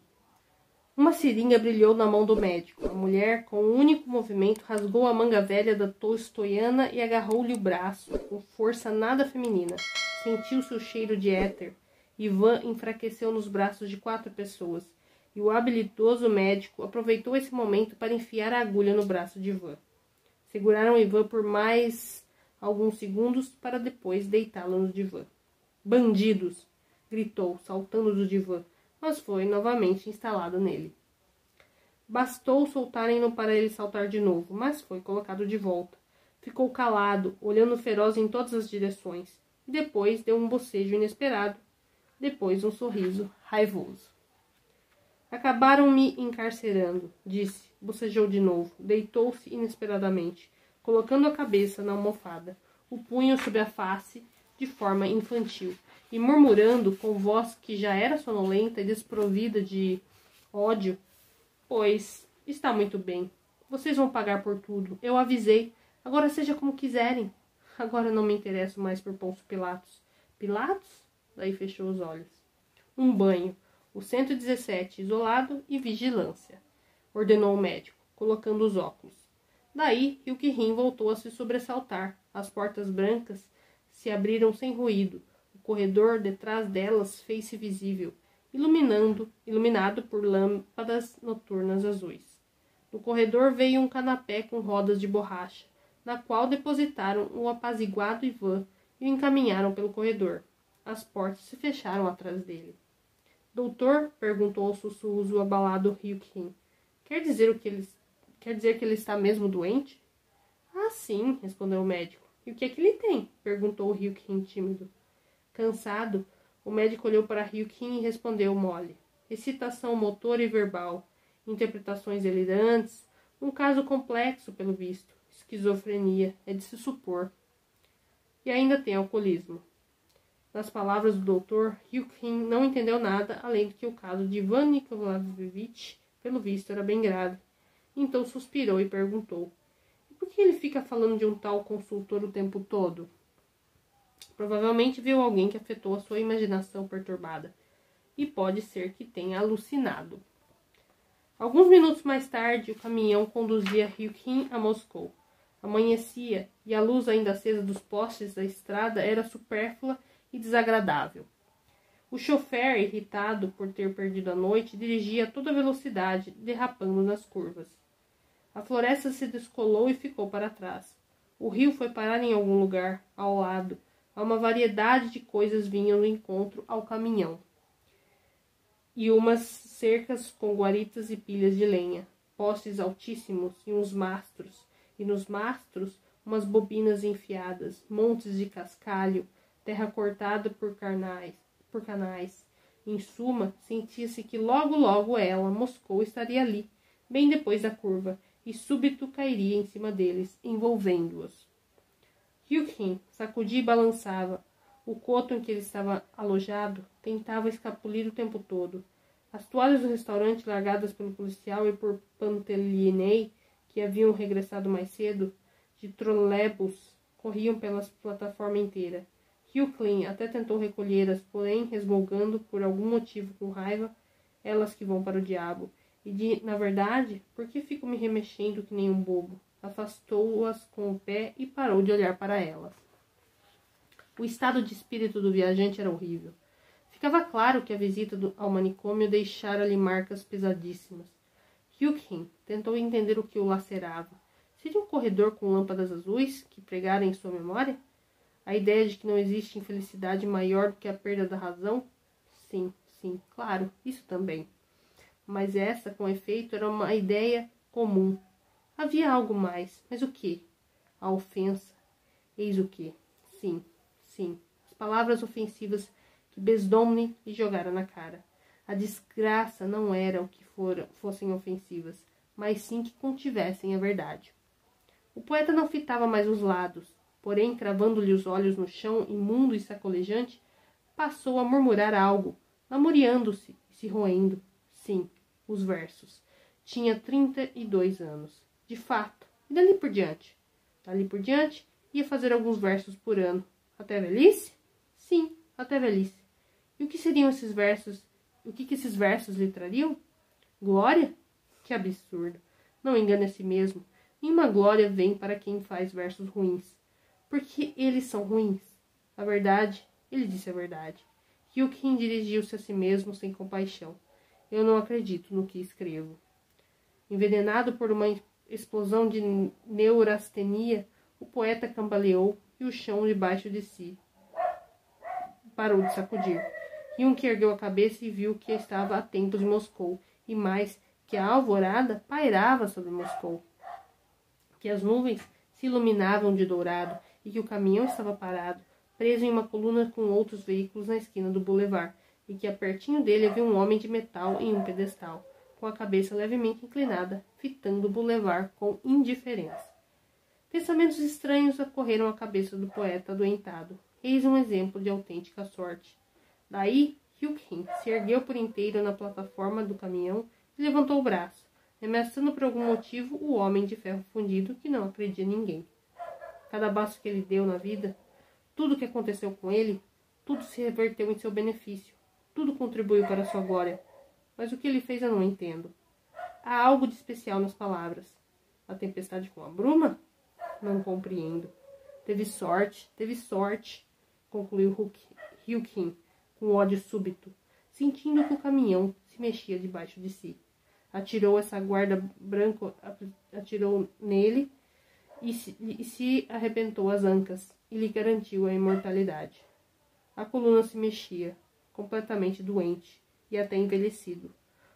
S1: Uma seringa brilhou na mão do médico. A mulher, com um único movimento, rasgou a manga velha da tolstoiana e agarrou-lhe o braço, com força nada feminina. Sentiu-se o cheiro de éter. Ivan enfraqueceu nos braços de 4 pessoas, e o habilidoso médico aproveitou esse momento para enfiar a agulha no braço de Ivan. Seguraram Ivan por mais alguns segundos para depois deitá-lo no divã. Bandidos! Gritou, saltando do divã, mas foi novamente instalado nele. Bastou soltarem-no para ele saltar de novo, mas foi colocado de volta. Ficou calado, olhando feroz em todas as direções, e depois deu um bocejo inesperado, depois um sorriso raivoso. Acabaram me encarcerando, disse, bocejou de novo, deitou-se inesperadamente, colocando a cabeça na almofada, o punho sobre a face, de forma infantil, e murmurando com voz que já era sonolenta e desprovida de ódio, pois está muito bem, vocês vão pagar por tudo, eu avisei, agora seja como quiserem, agora não me interesso mais por Pôncio Pilatos. Pilatos? Daí fechou os olhos. Um banho, o 117 isolado e vigilância, ordenou o médico, colocando os óculos. Daí, Ryukin voltou a se sobressaltar, as portas brancas se abriram sem ruído, o corredor detrás delas fez-se visível, iluminado por lâmpadas noturnas azuis. No corredor veio um canapé com rodas de borracha, na qual depositaram o apaziguado Ivan e o encaminharam pelo corredor. As portas se fecharam atrás dele. Doutor, perguntou aos sussurros o abalado Ryukin, quer dizer que ele está mesmo doente? Ah, sim, respondeu o médico. E o que é que ele tem? Perguntou o Ryukin tímido. Cansado, o médico olhou para Ryukin e respondeu mole. Excitação motor e verbal, interpretações delirantes, um caso complexo pelo visto, esquizofrenia, é de se supor. E ainda tem alcoolismo. Nas palavras do doutor, Ryukin não entendeu nada, além de que o caso de Ivan Nikolaevich, pelo visto, era bem grave. Então suspirou e perguntou, e por que ele fica falando de um tal consultor o tempo todo? Provavelmente viu alguém que afetou a sua imaginação perturbada, e pode ser que tenha alucinado. Alguns minutos mais tarde, o caminhão conduzia Ryukin a Moscou. Amanhecia, e a luz ainda acesa dos postes da estrada era supérflua e desagradável. O chofer, irritado por ter perdido a noite, dirigia a toda velocidade, derrapando nas curvas. A floresta se descolou e ficou para trás. O rio foi parar em algum lugar, ao lado. Uma variedade de coisas vinham no encontro ao caminhão. E umas cercas com guaritas e pilhas de lenha, postes altíssimos e uns mastros, e nos mastros umas bobinas enfiadas, montes de cascalho, terra cortada por canais. Em suma, sentia-se que logo ela, Moscou, estaria ali, bem depois da curva, e súbito cairia em cima deles, envolvendo-os. Ryukin sacudia e balançava. O coto em que ele estava alojado tentava escapulir o tempo todo. As toalhas do restaurante, largadas pelo policial e por Pantelinei, que haviam regressado mais cedo, de trolebus, corriam pela plataforma inteira. Ryukin até tentou recolhê-las, porém, resmungando, por algum motivo com raiva, elas que vão para o diabo. Na verdade, por que fico me remexendo que nem um bobo? Afastou-as com o pé e parou de olhar para elas. O estado de espírito do viajante era horrível. Ficava claro que a visita ao manicômio deixara-lhe marcas pesadíssimas. Ryukin tentou entender o que o lacerava. Seria um corredor com lâmpadas azuis que pregara em sua memória? A ideia de que não existe infelicidade maior do que a perda da razão? Sim, claro, isso também. Mas essa, com efeito, era uma ideia comum. Havia algo mais, mas o quê? A ofensa. Eis o quê? Sim, sim, as palavras ofensivas que Bezdomni lhe jogara na cara. A desgraça não era o que fossem ofensivas, mas sim que contivessem a verdade. O poeta não fitava mais os lados, porém, cravando-lhe os olhos no chão imundo e sacolejante, passou a murmurar algo, lamuriando-se e se roendo. Sim, os versos. Tinha 32 anos. De fato. E dali por diante? Dali por diante, ia fazer alguns versos por ano. Até a velhice? Sim, até a velhice. E o que seriam esses versos? O que esses versos lhe trariam? Glória? Que absurdo. Não engane a si mesmo. Nenhuma glória vem para quem faz versos ruins. Porque eles são ruins. A verdade, ele disse a verdade. Hyukin dirigiu-se a si mesmo sem compaixão. Eu não acredito no que escrevo. Envenenado por uma explosão de neurastenia, o poeta cambaleou e o chão debaixo de si parou de sacudir. Hyukin ergueu a cabeça e viu que estava a tempo de Moscou, e mais, que a alvorada pairava sobre Moscou, que as nuvens se iluminavam de dourado e que o caminhão estava parado, preso em uma coluna com outros veículos na esquina do boulevard, e que a pertinho dele havia um homem de metal em um pedestal, com a cabeça levemente inclinada, fitando o boulevard com indiferença. Pensamentos estranhos ocorreram à cabeça do poeta adoentado. Eis um exemplo de autêntica sorte. Daí, Hyukin se ergueu por inteiro na plataforma do caminhão e levantou o braço, ameaçando por algum motivo o homem de ferro fundido que não agredia ninguém. Cada passo que ele deu na vida, tudo o que aconteceu com ele, tudo se reverteu em seu benefício. Tudo contribuiu para a sua glória. Mas o que ele fez eu não entendo. Há algo de especial nas palavras. A tempestade com a bruma? Não compreendo. Teve sorte, concluiu Hyukin, com ódio súbito, sentindo que o caminhão se mexia debaixo de si. Atirou essa guarda branco, atirou nele e se arrebentou as ancas e lhe garantiu a imortalidade. A coluna se mexia, completamente doente e até envelhecido.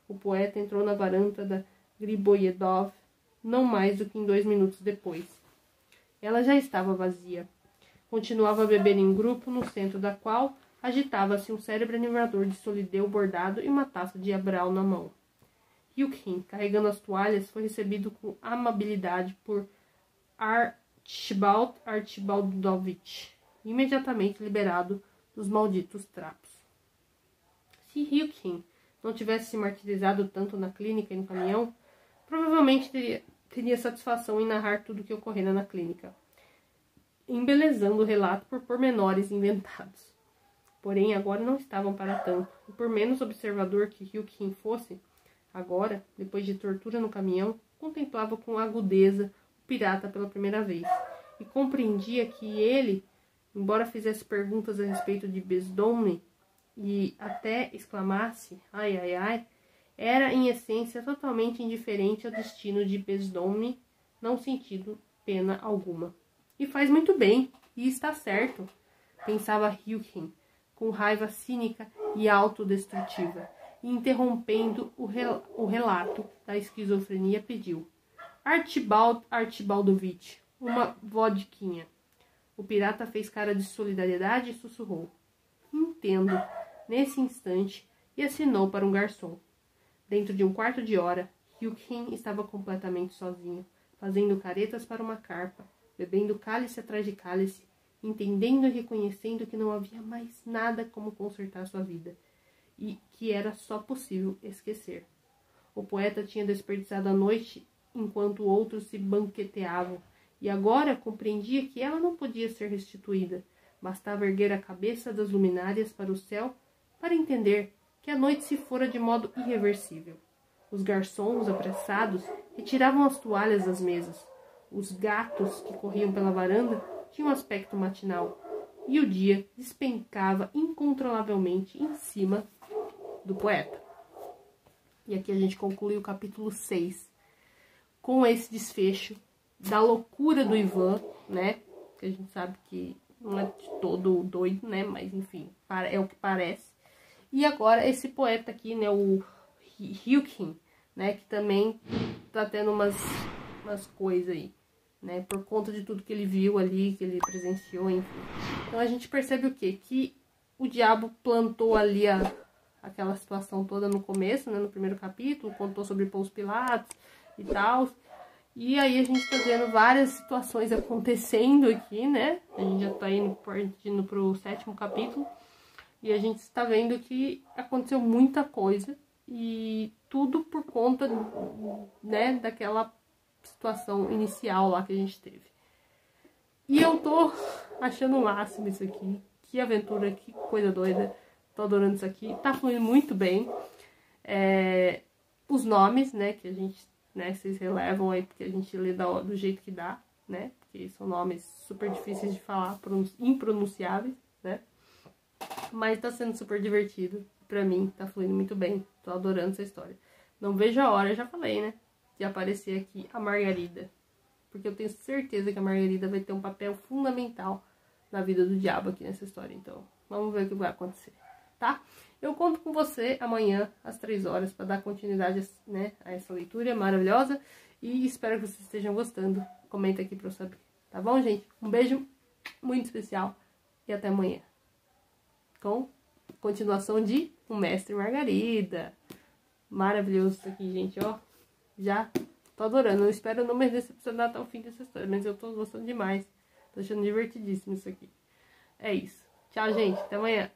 S1: O poeta entrou na varanda da Griboyedov não mais do que em 2 minutos depois. Ela já estava vazia. Continuava a beber em grupo, no centro da qual agitava-se um cérebro animador de solideu bordado e uma taça de abral na mão. Hyukin, carregando as toalhas, foi recebido com amabilidade por Archibald Archibaldovich, imediatamente liberado dos malditos trapos. Se Hyukin não tivesse se martirizado tanto na clínica e no caminhão, provavelmente teria satisfação em narrar tudo o que ocorrera na clínica, embelezando o relato por pormenores inventados. Porém, agora não estavam para tanto, e por menos observador que Hyukin fosse, agora, depois de tortura no caminhão, contemplava com agudeza o pirata pela primeira vez, e compreendia que ele, embora fizesse perguntas a respeito de Bezdomni, e até exclamasse, ai, ai, ai, era, em essência, totalmente indiferente ao destino de Bezdomni, não sentindo pena alguma. E faz muito bem, e está certo, pensava Hyukin, com raiva cínica e autodestrutiva, e interrompendo o relato da esquizofrenia, pediu: Archibaldovich, uma vodquinha. O pirata fez cara de solidariedade e sussurrou: entendo, nesse instante, e assinou para um garçom. Dentro de um quarto de hora, Hyukin estava completamente sozinho, fazendo caretas para uma carpa, bebendo cálice atrás de cálice, entendendo e reconhecendo que não havia mais nada como consertar sua vida, e que era só possível esquecer. O poeta tinha desperdiçado a noite enquanto outros se banqueteavam, e agora compreendia que ela não podia ser restituída. Bastava erguer a cabeça das luminárias para o céu para entender que a noite se fora de modo irreversível. Os garçons, apressados, retiravam as toalhas das mesas. Os gatos que corriam pela varanda tinham um aspecto matinal, e o dia despencava incontrolavelmente em cima do poeta. E aqui a gente conclui o capítulo 6, com esse desfecho da loucura do Ivan, né? Que a gente sabe que não é de todo doido, né? Mas enfim, é o que parece. E agora esse poeta aqui, né, o Hilkin, né? Que também tá tendo umas coisas aí, né? Por conta de tudo que ele viu ali, que ele presenciou, enfim. Então a gente percebe o quê? Que o diabo plantou ali aquela situação toda no começo, né? No primeiro capítulo, contou sobre Pôncio Pilatos e tal. E aí a gente tá vendo várias situações acontecendo aqui, né? A gente já tá indo pro 7º capítulo. E a gente está vendo que aconteceu muita coisa. E tudo por conta, né, daquela situação inicial lá que a gente teve. E eu tô achando o máximo isso aqui. Que aventura, que coisa doida. Tô adorando isso aqui. Tá fluindo muito bem. Os nomes, né, que a gente, né, vocês relevam aí, porque a gente lê do jeito que dá, né? Porque são nomes super difíceis de falar, impronunciáveis, né? Mas tá sendo super divertido. Pra mim, tá fluindo muito bem. Tô adorando essa história. Não vejo a hora, já falei, né? De aparecer aqui a Margarida. Porque eu tenho certeza que a Margarida vai ter um papel fundamental na vida do diabo aqui nessa história. Então, vamos ver o que vai acontecer, tá? Eu conto com você amanhã, às 3 horas, pra dar continuidade, né, a essa leitura maravilhosa. E espero que vocês estejam gostando. Comenta aqui pra eu saber. Tá bom, gente? Um beijo muito especial e até amanhã. Com continuação de O Mestre e Margarida. Maravilhoso isso aqui, gente, ó. Já tô adorando. Eu espero não me decepcionar até o fim dessa história, mas eu tô gostando demais. Tô achando divertidíssimo isso aqui. É isso. Tchau, gente. Até amanhã.